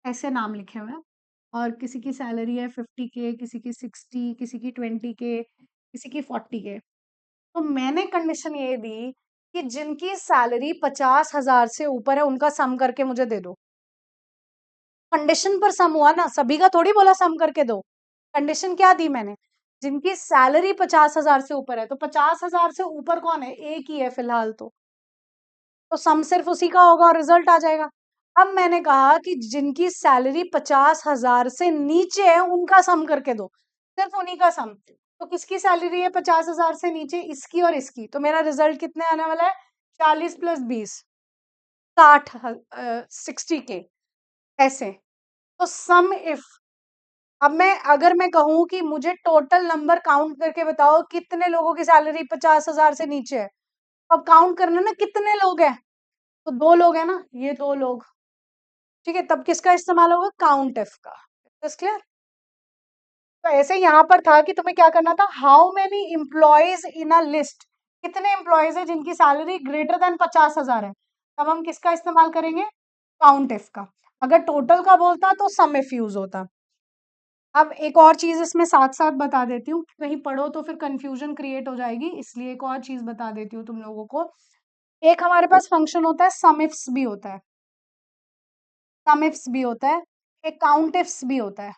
Speaker 1: ऐसे नाम लिखे हुए हैं। और किसी की सैलरी है 50K, किसी की 60, किसी की 20K, किसी की 40K। तो मैंने कंडीशन ये दी कि जिनकी सैलरी 50,000 से ऊपर है उनका सम करके मुझे दे दो। कंडीशन पर सम हुआ ना, सभी का थोड़ी बोला सम करके दो। कंडीशन क्या दी मैंने? जिनकी सैलरी 50,000 से ऊपर है, तो 50,000 से ऊपर कौन है? एक ही है फिलहाल। तो सम सिर्फ उसी का होगा और रिजल्ट आ जाएगा। अब मैंने कहा कि जिनकी सैलरी 50,000 से नीचे है उनका सम करके दो, सिर्फ उन्हीं का सम। तो किसकी सैलरी है 50,000 से नीचे? इसकी और इसकी। तो मेरा रिजल्ट कितने आने वाला है? 40 प्लस 20, 60, 60K, ऐसे। तो सम इफ अब अगर मैं कहूँ कि मुझे टोटल नंबर काउंट करके बताओ कितने लोगों की सैलरी 50,000 से नीचे है, अब काउंट करना ना कितने लोग हैं, तो 2 लोग हैं ना, ये 2 लोग, ठीक है? तब किसका इस्तेमाल होगा? काउंट इफ का। Is clear? तो ऐसे यहाँ पर था कि तुम्हें क्या करना था, how many employees in a list, कितने एम्प्लॉयज है जिनकी सैलरी ग्रेटर देन 50,000 है, तब हम किसका इस्तेमाल करेंगे? काउंट इफ का। अगर टोटल का बोलता तो सम इफ यूज होता। अब एक और चीज इसमें साथ साथ बता देती हूँ, कहीं पढ़ो तो फिर कंफ्यूजन क्रिएट हो जाएगी, इसलिए एक और चीज बता देती हूँ तुम लोगों को। एक हमारे पास फंक्शन होता है सम इफ्स भी होता है, सम इफ्स भी होता है, एक काउंट इफ्स भी होता है।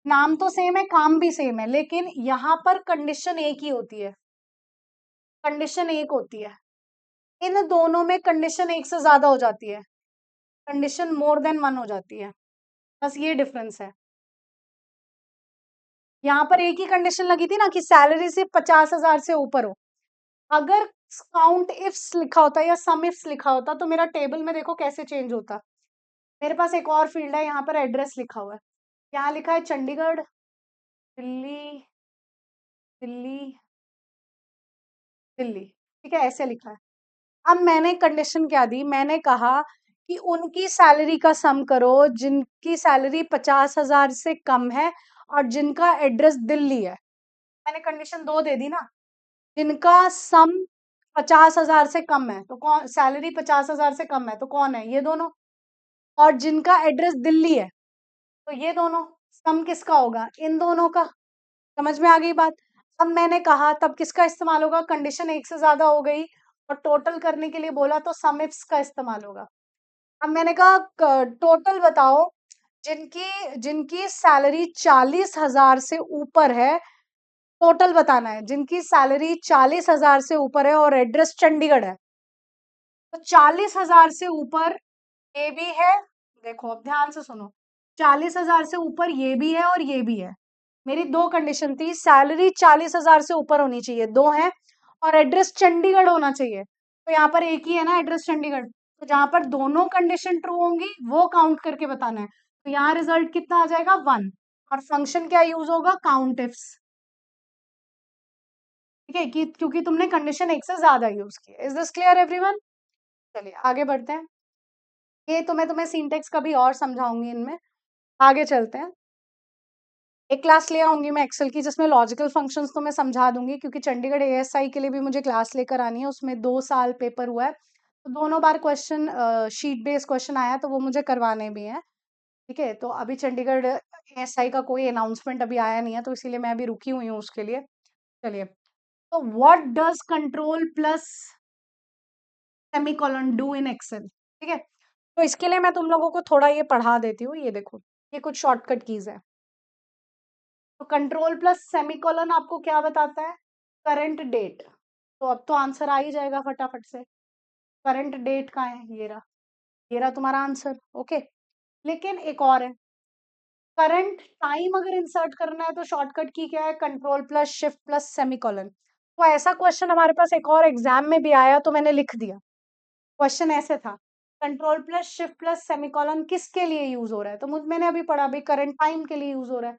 Speaker 1: नाम तो सेम है, काम भी सेम है, लेकिन यहाँ पर कंडीशन एक ही होती है, कंडीशन एक होती है। इन दोनों में कंडीशन एक से ज्यादा हो जाती है, कंडीशन मोर देन वन हो जाती है, बस ये डिफरेंस है। यहाँ पर एक ही कंडीशन लगी थी ना कि सैलरी सिर्फ 50,000 से ऊपर हो। अगर काउंट इफ्स लिखा होता या सम इफ्स लिखा होता तो मेरा टेबल में देखो कैसे चेंज होता। मेरे पास एक और फील्ड है, यहाँ पर एड्रेस लिखा हुआ है, यहाँ लिखा है चंडीगढ़, दिल्ली, दिल्ली, दिल्ली, ठीक है, ऐसे लिखा है। अब मैंने कंडीशन क्या दी, मैंने कहा कि उनकी सैलरी का सम करो जिनकी सैलरी 50,000 से कम है और जिनका एड्रेस दिल्ली है। मैंने कंडीशन दो दे दी ना, जिनका सम 50,000 से कम है तो कौन, सैलरी 50,000 से कम है तो कौन है? ये दोनों। और जिनका एड्रेस दिल्ली है तो ये दोनों। सम किसका होगा? इन दोनों का। समझ में आ गई बात? अब मैंने कहा तब किसका इस्तेमाल होगा? कंडीशन एक से ज्यादा हो गई और टोटल करने के लिए बोला तो सम इफ्स का इस्तेमाल होगा। अब मैंने कहा टोटल बताओ जिनकी जिनकी सैलरी 40,000 से ऊपर है, टोटल बताना है जिनकी सैलरी 40,000 से ऊपर है और एड्रेस चंडीगढ़ है। तो 40,000 से ऊपर ये भी है, देखो अब ध्यान से सुनो, 40,000 से ऊपर ये भी है और ये भी है। मेरी दो कंडीशन थी, सैलरी 40,000 से ऊपर होनी चाहिए, दो है, और एड्रेस चंडीगढ़ होना चाहिए। तो यहाँ पर एक ही है ना एड्रेस चंडीगढ़, तो जहां पर दोनों कंडीशन ट्रू होंगी वो काउंट करके बताना है। तो यहाँ रिजल्ट कितना आ जाएगा? 1। और फंक्शन क्या यूज होगा? Count ifs. ठीक है, कि क्योंकि तुमने कंडीशन एक से ज्यादा यूज की है। Is this clear everyone? चलिए आगे बढ़ते हैं, ये तो मैं तुम्हें सिंटेक्स कभी और समझाऊंगी इनमें। आगे चलते हैं, एक क्लास ले आऊंगी मैं एक्सेल की जिसमें लॉजिकल फंक्शंस तो मैं समझा दूंगी, क्योंकि चंडीगढ़ एएसआई के लिए भी मुझे क्लास लेकर आनी है, उसमें 2 साल पेपर हुआ है, तो दोनों बार क्वेश्चन शीट बेस्ड क्वेश्चन आया तो वो मुझे करवाने भी हैं। ठीक है, तो अभी चंडीगढ़ एएसआई का कोई अनाउंसमेंट अभी आया नहीं है, तो इसीलिए मैं अभी रुकी हुई हूँ उसके लिए। चलिए, तो what does control plus semicolon do in Excel? ठीक है, तो इसके लिए मैं तुम लोगों को थोड़ा ये पढ़ा देती हूँ, ये देखो, ये कुछ शॉर्टकट कीज है। तो कंट्रोल प्लस सेमीकोलन आपको क्या बताता है? Current date. तो अब तो आंसर आ ही जाएगा फटाफट से, करंट डेट का है, ये रहा तुम्हारा आंसर। ओके, लेकिन एक और है, करंट टाइम अगर इंसर्ट करना है तो शॉर्टकट की क्या है? Control plus shift plus semicolon. तो ऐसा क्वेश्चन हमारे पास एक और एग्जाम में भी आया तो मैंने लिख दिया, क्वेश्चन ऐसे था, control plus shift plus semicolon किसके लिए यूज हो रहा है? तो मैंने अभी पढ़ा भाई करंट टाइम के लिए यूज हो रहा है,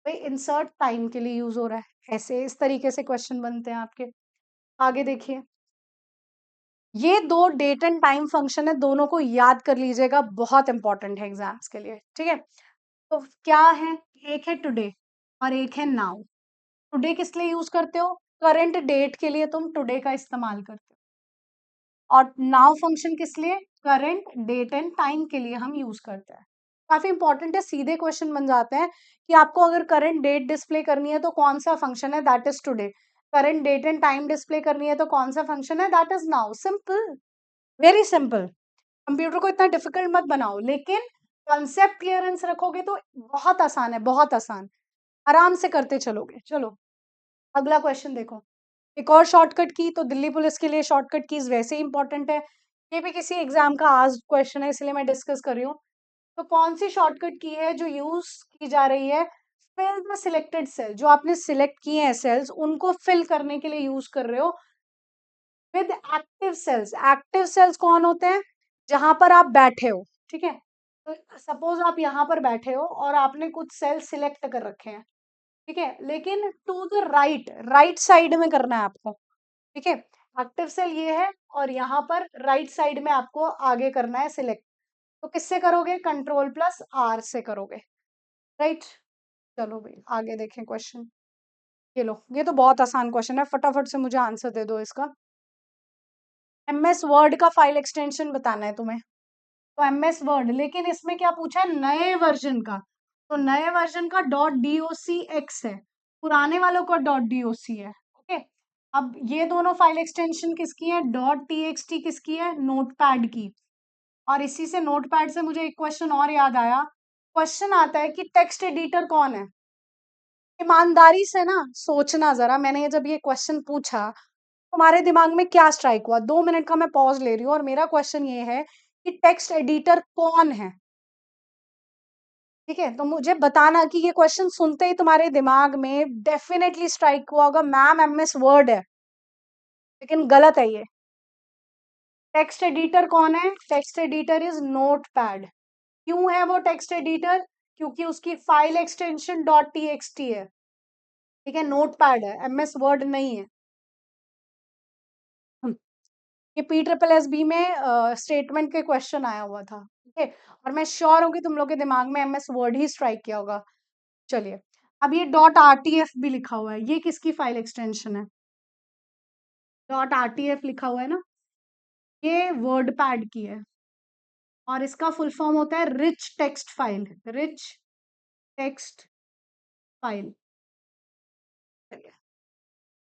Speaker 1: भाई इंसर्ट टाइम के लिए यूज हो रहा है। ऐसे इस तरीके से क्वेश्चन बनते हैं आपके। आगे देखिए, ये दो डेट एंड टाइम फंक्शन है, दोनों को याद कर लीजिएगा, बहुत इंपॉर्टेंट है एग्जाम्स के लिए। ठीक है, तो क्या है, एक है टुडे और एक है नाउ। टुडे किस लिए यूज करते हो? करंट डेट के लिए तुम टुडे का इस्तेमाल करते हो, और नाउ फंक्शन किस लिए? करंट डेट एंड टाइम के लिए हम यूज करते हैं। काफी इंपॉर्टेंट है, सीधे क्वेश्चन बन जाते हैं कि आपको अगर करंट डेट डिस्प्ले करनी है तो कौन सा फंक्शन है? That is today. Current date and time display करनी है तो कौन सा फंक्शन है? That is now. Simple, very simple. Computer को इतना डिफिकल्ट मत बनाओ, लेकिन कंसेप्ट क्लियरेंस रखोगे तो बहुत आसान है, बहुत आसान, आराम से करते चलोगे। चलो अगला क्वेश्चन देखो, एक और शॉर्टकट की, तो दिल्ली पुलिस के लिए शॉर्टकट कीज वैसे ही इंपॉर्टेंट है, ये भी किसी एग्जाम का आज क्वेश्चन है इसलिए मैं डिस्कस कर रही हूँ। तो कौन सी शॉर्टकट की है जो यूज की जा रही है? फिल द सिलेक्टेड सेल, जो आपने सिलेक्ट किए हैं सेल्स उनको फिल करने के लिए यूज कर रहे हो with active cells. Active cells कौन होते हैं? जहां पर आप बैठे हो। ठीक है, तो सपोज आप यहाँ पर बैठे हो और आपने कुछ सेल सिलेक्ट कर रखे हैं, ठीक है, लेकिन to the right, right side में करना है आपको, ठीक है। एक्टिव सेल ये है और यहाँ पर राइट साइड में आपको आगे करना है सिलेक्ट। तो किससे करोगे? कंट्रोल+R से करोगे, राइट। चलो भाई आगे देखें क्वेश्चन। ये लो, ये तो बहुत आसान क्वेश्चन है, फटाफट से मुझे आंसर दे दो इसका। MS वर्ड का फाइल एक्सटेंशन बताना है तुम्हें, तो MS वर्ड, लेकिन इसमें क्या पूछा है? नए वर्जन का। तो नए वर्जन का .docx है, पुराने वालों का .doc है, ओके। अब ये दोनों फाइल एक्सटेंशन किसकी है? .txt किसकी है? नोटपैड की। और इसी से नोटपैड से मुझे एक क्वेश्चन और याद आया। क्वेश्चन आता है कि टेक्स्ट एडिटर कौन है? ईमानदारी से ना सोचना जरा, मैंने ये जब ये क्वेश्चन पूछा, तुम्हारे दिमाग में क्या स्ट्राइक हुआ? 2 मिनट का मैं पॉज ले रही हूँ और मेरा क्वेश्चन ये है कि टेक्स्ट एडिटर कौन है? ठीक है, तो मुझे बताना कि ये क्वेश्चन सुनते ही तुम्हारे दिमाग में डेफिनेटली स्ट्राइक हुआ होगा, मैम MS वर्ड है, लेकिन गलत है ये। टेक्स्ट एडिटर कौन है? Text editor is notepad. क्यों है वो टेक्स्ट एडिटर? क्योंकि उसकी फाइल एक्सटेंशन .txt है, ठीक है, नोटपैड है, MS वर्ड नहीं है। ये PSSB में स्टेटमेंट के क्वेश्चन आया हुआ था, ठीक है, और मैं श्योर हूँ कि तुम लोग के दिमाग में MS वर्ड ही स्ट्राइक किया होगा। चलिए, अब ये .rtf भी लिखा हुआ है, ये किसकी फाइल एक्सटेंशन है? .rtf लिखा हुआ है ना, ये वर्ड पैड की है और इसका फुल फॉर्म होता है rich text file, rich text file.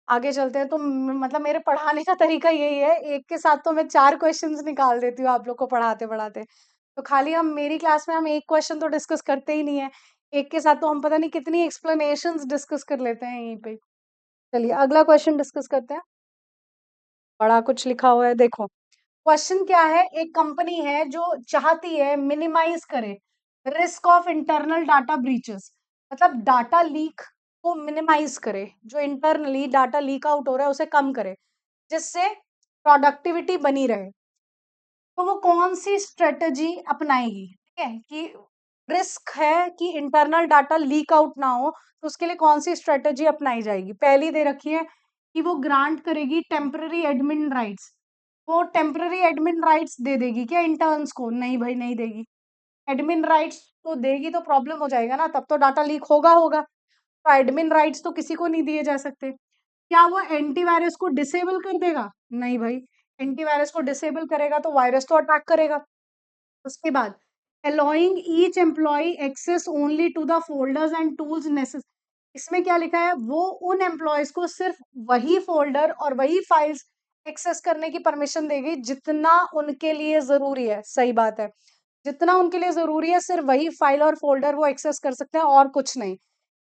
Speaker 1: आगे चलते हैं। तो मतलब मेरे पढ़ाने का तरीका यही है, एक के साथ तो मैं 4 क्वेश्चंस निकाल देती हूँ आप लोग को पढ़ाते पढ़ाते। तो खाली हम मेरी क्लास में हम एक क्वेश्चन तो डिस्कस करते ही नहीं है, एक के साथ तो हम पता नहीं कितनी एक्सप्लेनेशंस डिस्कस कर लेते हैं यहीं पे। चलिए अगला क्वेश्चन डिस्कस करते हैं। बड़ा कुछ लिखा हुआ है, देखो क्वेश्चन क्या है। एक कंपनी है जो चाहती है मिनिमाइज करे risk of internal data breaches, मतलब डाटा लीक को मिनिमाइज करे, जो इंटरनली डाटा लीक आउट हो रहा है उसे कम करे, जिससे प्रोडक्टिविटी बनी रहे। तो वो कौन सी स्ट्रेटजी अपनाएगी? ठीक है, कि रिस्क है कि इंटरनल डाटा लीक आउट ना हो, तो उसके लिए कौन सी स्ट्रेटजी अपनाई जाएगी? पहली दे रखी है कि वो ग्रांट करेगी टेम्पररी एडमिन राइट्स। वो टेम्पररी एडमिन राइट्स दे देगी क्या इंटर्न्स को? नहीं भाई, नहीं देगी। एडमिन राइट्स तो देगी तो प्रॉब्लम हो जाएगा ना, तब तो डाटा लीक होगा होगा। तो एडमिन राइट्स तो किसी को नहीं दिए जा सकते। क्या वो एंटीवायरस को डिसेबल कर देगा? नहीं भाई, एंटीवायरस को डिसेबल करेगा तो वायरस तो अटैक करेगा। उसके बाद allowing each employee access only to the folders and tools necessary, इसमें क्या लिखा है? वो उन एम्प्लॉयज को सिर्फ वही फोल्डर और वही फाइल्स एक्सेस करने की परमिशन देगी जितना उनके लिए जरूरी है। सही बात है, जितना उनके लिए जरूरी है सिर्फ वही फाइल और फोल्डर वो एक्सेस कर सकते हैं और कुछ नहीं।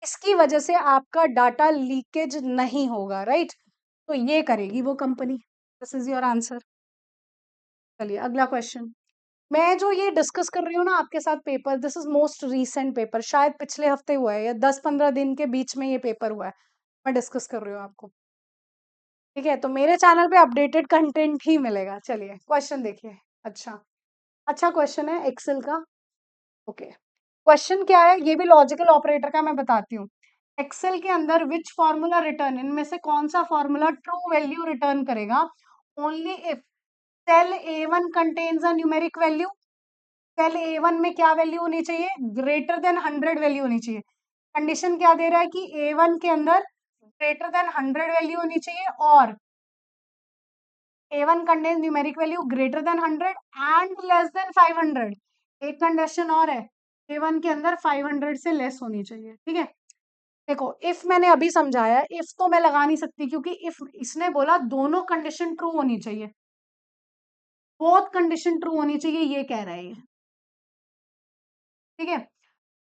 Speaker 1: इसकी वजह से आपका डाटा लीकेज नहीं होगा, राइट। तो ये करेगी वो company. This is your answer. चलिए अगला क्वेश्चन। मैं जो ये डिस्कस कर रही हूँ ना आपके साथ paper, this is most recent paper, शायद पिछले हफ्ते हुआ है या 10-15 दिन के बीच में ये पेपर हुआ है, मैं डिस्कस कर रही हूँ आपको। ठीक है, तो मेरे चैनल पे अपडेटेड कंटेंट ही मिलेगा। चलिए क्वेश्चन देखिए। अच्छा, अच्छा क्वेश्चन है एक्सेल का। ओके, क्वेश्चन क्या है? ये भी लॉजिकल ऑपरेटर का मैं बताती हूँ। एक्सेल के अंदर विच फॉर्मूला रिटर्न, इनमें से कौन सा फॉर्मूला ट्रू वैल्यू रिटर्न करेगा? Only if cell A1 contains a numeric value. Cell A1 में क्या वैल्यू होनी चाहिए? ग्रेटर देन 100 वैल्यू होनी चाहिए। कंडीशन क्या दे रहा है कि A1 के अंदर ग्रेटर देन 100 वैल्यू होनी चाहिए और A1 contains numeric value greater then 100 and less than 500। एक कंडीशन और है, A1 के अंदर 500 से लेस होनी चाहिए। ठीक है, देखो इफ मैंने अभी समझाया, इफ तो मैं लगा नहीं सकती क्योंकि इफ इसने बोला दोनों कंडीशन ट्रू होनी चाहिए, बोथ कंडीशन ट्रू होनी चाहिए, ये कह रहा है ये। ठीक है,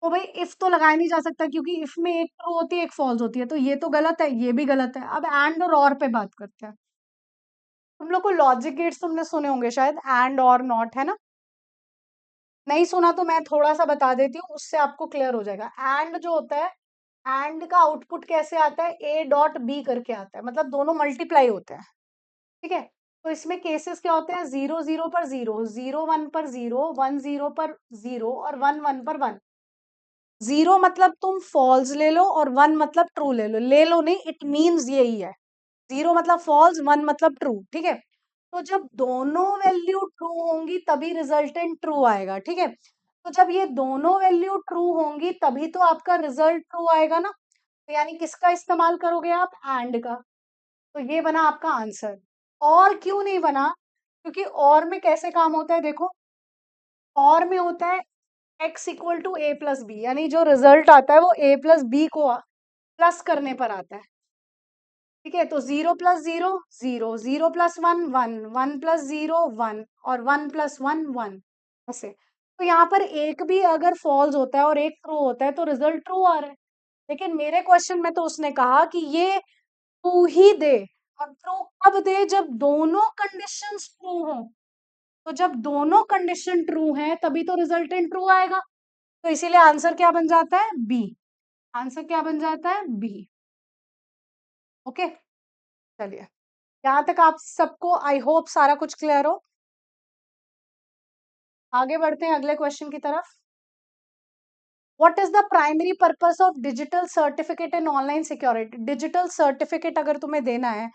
Speaker 1: तो भाई इफ तो लगाया नहीं जा सकता क्योंकि इफ में एक ट्रू होती है एक फॉल्स होती है, तो ये तो गलत है, ये भी गलत है। अब एंड और पे बात करते हैं। तुम लोग को लॉजिक गेट्स तुमने सुने होंगे शायद, एंड और नॉट, है ना? नहीं सुना तो मैं थोड़ा सा बता देती हूँ, उससे आपको क्लियर हो जाएगा। एंड जो होता है, एंड का आउटपुट कैसे आता है? A.B करके आता है, मतलब दोनों मल्टीप्लाई होते हैं। ठीक है, तो इसमें केसेस क्या होते हैं, 0 0 पर 0, 0 1 पर 0, 1 0 पर 0 और 1 1 पर 1। 0 मतलब तुम फॉल्स ले लो और 1 मतलब ट्रू ले लो नहीं, इट मीन्स यही है। 0 मतलब फॉल्स, 1 मतलब ट्रू, ठीक है। तो जब दोनों वैल्यू ट्रू होंगी तभी रिजल्टेंट ट्रू आएगा, ठीक है। तो जब ये दोनों वैल्यू ट्रू होंगी तभी तो आपका रिजल्ट ट्रू आएगा ना। तो यानी किसका इस्तेमाल करोगे आप, एंड का। तो ये बना आपका आंसर। और क्यों नहीं बना, क्योंकि और में कैसे काम होता है देखो, और में होता है x equal to A plus B, यानी जो रिजल्ट आता है वो a प्लस बी को प्लस करने पर आता है, ठीक है। तो 0 प्लस 0 0, 0 प्लस 1 1, 1 प्लस 0 1 और 1 प्लस 1 1, ऐसे। तो यहाँ पर एक भी अगर फॉल्स होता है और एक ट्रू होता है तो रिजल्ट ट्रू आ रहा है। लेकिन मेरे क्वेश्चन में तो उसने कहा कि ये ट्रू ही दे। और ट्रू कब दे, जब दोनों कंडीशंस ट्रू हो। तो जब दोनों कंडीशन ट्रू हैं तभी तो रिजल्टेंट ट्रू आएगा। तो इसीलिए आंसर क्या बन जाता है, बी। आंसर क्या बन जाता है, बी। ओके, चलिए, यहाँ तक आप सबको आई होप सारा कुछ क्लियर हो। आगे बढ़ते हैं अगले क्वेश्चन की तरफ। What is the primary purpose of digital certificate in online security. Digital certificate अगर तुम्हें देना है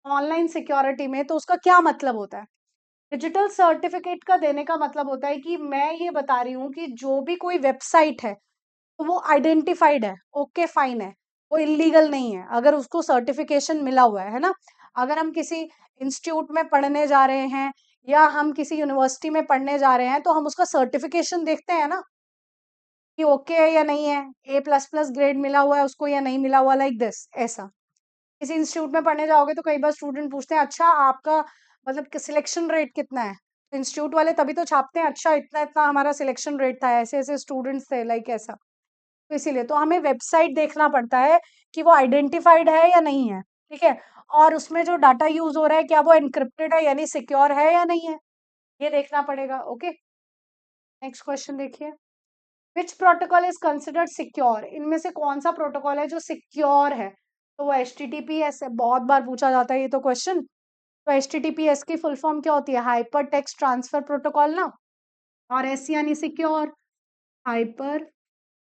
Speaker 1: ऑनलाइन सिक्योरिटी में तो उसका क्या मतलब होता है। डिजिटल सर्टिफिकेट का देने का मतलब होता है कि मैं ये बता रही हूँ कि जो भी कोई वेबसाइट है तो वो आइडेंटिफाइड है, ओके फाइन है, वो इलीगल नहीं है अगर उसको सर्टिफिकेशन मिला हुआ है ना। अगर हम किसी इंस्टीट्यूट में पढ़ने जा रहे हैं या हम किसी यूनिवर्सिटी में पढ़ने जा रहे हैं तो हम उसका सर्टिफिकेशन देखते हैं ना कि ओके है या नहीं है, ए प्लस प्लस ग्रेड मिला हुआ है उसको या नहीं मिला हुआ, लाइक दिस, ऐसा। किसी इंस्टीट्यूट में पढ़ने जाओगे तो कई बार स्टूडेंट पूछते हैं अच्छा आपका मतलब कि सिलेक्शन रेट कितना है। तो इंस्टीट्यूट वाले तभी तो छापते हैं अच्छा इतना इतना हमारा सिलेक्शन रेट था, ऐसे ऐसे स्टूडेंट्स थे, लाइक ऐसा। तो इसीलिए तो हमें वेबसाइट देखना पड़ता है कि वो आइडेंटिफाइड है या नहीं है, ठीक है। और उसमें जो डाटा यूज हो रहा है क्या वो एनक्रिप्टेड है यानी सिक्योर है या नहीं है, ये देखना पड़ेगा। ओके, नेक्स्ट क्वेश्चन देखिए। विच प्रोटोकॉल इज कंसिडर्ड सिक्योर। इनमें से कौन सा प्रोटोकॉल है जो सिक्योर है। तो वो HTTPS है, बहुत बार पूछा जाता है ये तो क्वेश्चन। तो HTTPS की फुल फॉर्म क्या होती है, हाइपर टेक्स्ट ट्रांसफर प्रोटोकॉल ना। और S यानी secure, hyper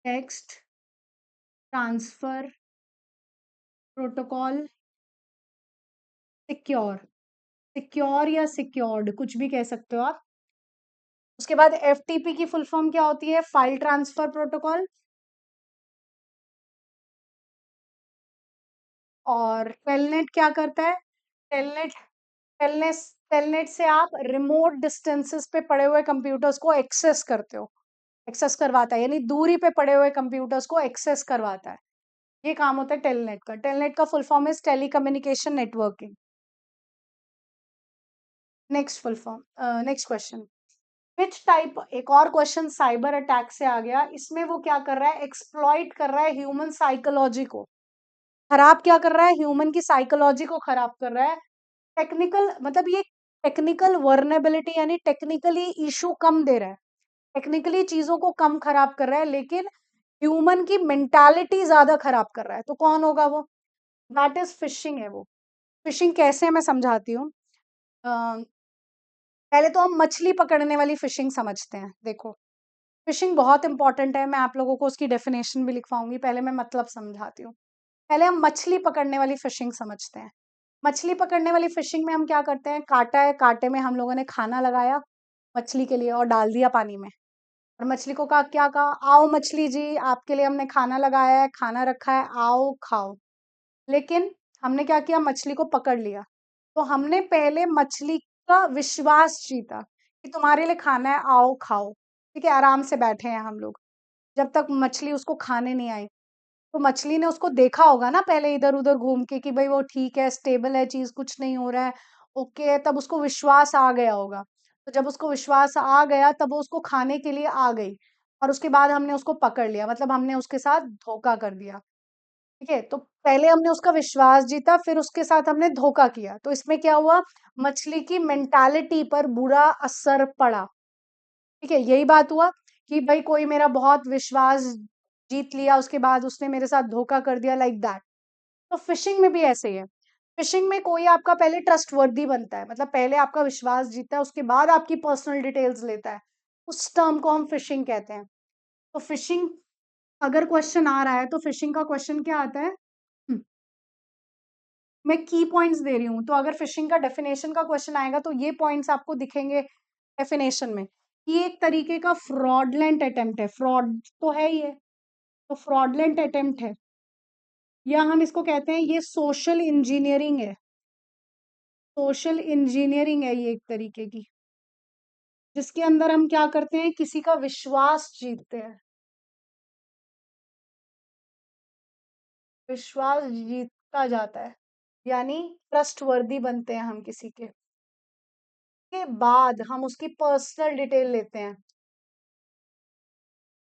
Speaker 1: text transfer protocol, secure. Secure या सिक्योर्ड कुछ भी कह सकते हो आप। उसके बाद FTP की फुल फॉर्म क्या होती है, फाइल ट्रांसफर प्रोटोकॉल। और टेलनेट क्या करता है, टेलनेट टेलनेट टेलनेट से आप रिमोट डिस्टेंसेस पे पड़े हुए कंप्यूटर्स को एक्सेस करते हो, एक्सेस करवाता है, यानी दूरी पे पड़े हुए कंप्यूटर्स को एक्सेस करवाता है। ये काम होता है टेलनेट का। टेलनेट का full form is telecommunication networking. Next full form, next question. Which type, एक और क्वेश्चन साइबर अटैक से आ गया। इसमें वो क्या कर रहा है, एक्सप्लॉइट कर रहा है ह्यूमन साइकोलॉजी को। खराब क्या कर रहा है, ह्यूमन की साइकोलॉजी को खराब कर रहा है। टेक्निकल मतलब ये टेक्निकल वर्नेबिलिटी यानी टेक्निकली इशू कम दे रहा है, टेक्निकली चीजों को कम खराब कर रहा है, लेकिन ह्यूमन की मेंटालिटी ज्यादा खराब कर रहा है। तो कौन होगा वो, दैट इज फिशिंग है वो। फिशिंग कैसे, मैं समझाती हूँ। पहले तो हम मछली पकड़ने वाली फिशिंग समझते हैं। देखो, फिशिंग बहुत इंपॉर्टेंट है, मैं आप लोगों को उसकी डेफिनेशन भी लिखवाऊंगी, पहले मैं मतलब समझाती हूँ। पहले हम मछली पकड़ने वाली फिशिंग समझते हैं। मछली पकड़ने वाली फिशिंग में हम क्या करते हैं, कांटा है, कांटे में हम लोगों ने खाना लगाया मछली के लिए और डाल दिया पानी में। और मछली को कहा, क्या कहा, आओ मछली जी आपके लिए हमने खाना लगाया है, खाना रखा है, आओ खाओ। लेकिन हमने क्या किया, मछली को पकड़ लिया। तो हमने पहले मछली का विश्वास जीता कि तुम्हारे लिए खाना है, आओ खाओ, ठीक है। आराम से बैठे हैं हम लोग जब तक मछली उसको खाने नहीं आई। तो मछली ने उसको देखा होगा ना पहले इधर उधर घूम के कि भाई वो ठीक है, स्टेबल है चीज, कुछ नहीं हो रहा है, ओके है, तब उसको विश्वास आ गया होगा। तो जब उसको विश्वास आ गया तब वो उसको खाने के लिए आ गई। और उसके बाद हमने उसको पकड़ लिया, मतलब हमने उसके साथ धोखा कर दिया, ठीक है। तो पहले हमने उसका विश्वास जीता, फिर उसके साथ हमने धोखा किया। तो इसमें क्या हुआ, मछली की मेंटालिटी पर बुरा असर पड़ा, ठीक है। यही बात हुआ कि भाई कोई मेरा बहुत विश्वास जीत लिया, उसके बाद उसने मेरे साथ धोखा कर दिया, लाइक दैट। तो फिशिंग में भी ऐसे ही है। फिशिंग में कोई आपका पहले ट्रस्टवर्दी बनता है, मतलब पहले आपका विश्वास जीतता है, उसके बाद आपकी पर्सनल डिटेल्स लेता है, उस टर्म को हम फिशिंग कहते हैं। तो फिशिंग अगर क्वेश्चन आ रहा है तो फिशिंग का क्वेश्चन क्या आता है? मैं की पॉइंट्स दे रही हूँ, तो अगर फिशिंग का डेफिनेशन का क्वेश्चन आएगा तो ये पॉइंट्स आपको दिखेंगे डेफिनेशन में। ये एक तरीके का फ्रॉडलेंट अटेम्प्ट है, फ्रॉड तो है ही है, तो फ्रॉडलेंट अटेम्प्ट है, या हम इसको कहते हैं ये सोशल इंजीनियरिंग है। सोशल इंजीनियरिंग है ये एक तरीके की, जिसके अंदर हम क्या करते हैं, किसी का विश्वास जीतते हैं, विश्वास जीता जाता है, यानी ट्रस्टवर्दी बनते हैं हम किसी के बाद हम उसकी पर्सनल डिटेल लेते हैं,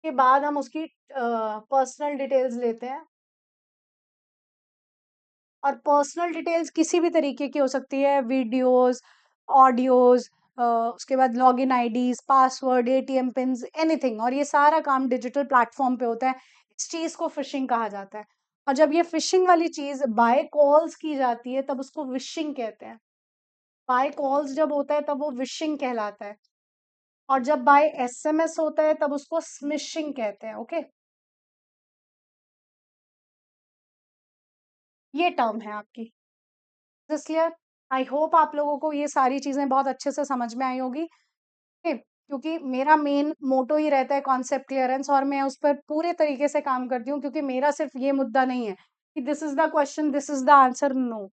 Speaker 1: के बाद हम उसकी पर्सनल डिटेल्स लेते हैं, और पर्सनल डिटेल्स किसी भी तरीके की हो सकती है, वीडियोस, ऑडियोज, उसके बाद login IDs, password, ATM pins, anything, और ये सारा काम डिजिटल प्लेटफॉर्म पे होता है। इस चीज को फिशिंग कहा जाता है। और जब ये फिशिंग वाली चीज बाय कॉल्स की जाती है तब उसको विशिंग कहते हैं। बाय कॉल्स जब होता है तब वो विशिंग कहलाता है, और जब बाय एसएमएस होता है तब उसको स्मिशिंग कहते हैं। ओके, ये टर्म है आपकी। This clear? आई होप आप लोगों को ये सारी चीजें बहुत अच्छे से समझ में आई होगी। ओके, क्योंकि मेरा मेन मोटो ही रहता है कॉन्सेप्ट क्लियरेंस, और मैं उस पर पूरे तरीके से काम करती हूँ, क्योंकि मेरा सिर्फ ये मुद्दा नहीं है कि this is the question, this is the answer, no.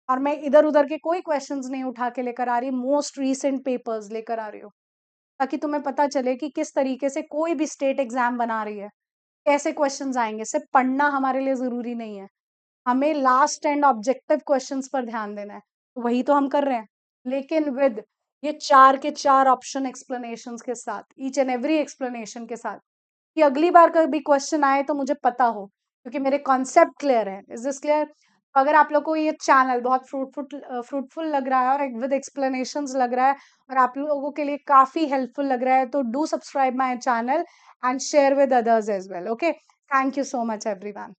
Speaker 1: और मैं इधर उधर के कोई क्वेश्चंस नहीं उठा के लेकर आ रही, मोस्ट रीसेंट पेपर्स लेकर आ रही हूँ, ताकि तुम्हें पता चले कि किस तरीके से कोई भी स्टेट एग्जाम बना रही है, कैसे क्वेश्चंस आएंगे। सिर्फ पढ़ना हमारे लिए जरूरी नहीं है, हमें लास्ट एंड ऑब्जेक्टिव क्वेश्चंस पर ध्यान देना है, तो वही तो हम कर रहे हैं, लेकिन विद ये 4 के 4 ऑप्शन एक्सप्लेनेशंस के साथ, ईच एंड एवरी एक्सप्लेनेशन के साथ, कि अगली बार कभी क्वेश्चन आए तो मुझे पता हो, क्योंकि मेरे कॉन्सेप्ट क्लियर है। Is this clear? अगर आप लोग को ये चैनल बहुत फ्रूटफुल लग रहा है और विद एक्सप्लेनेशंस लग रहा है, और आप लोगों के लिए काफी हेल्पफुल लग रहा है, तो do subscribe my channel and share with others as well. Okay, thank you so much everyone.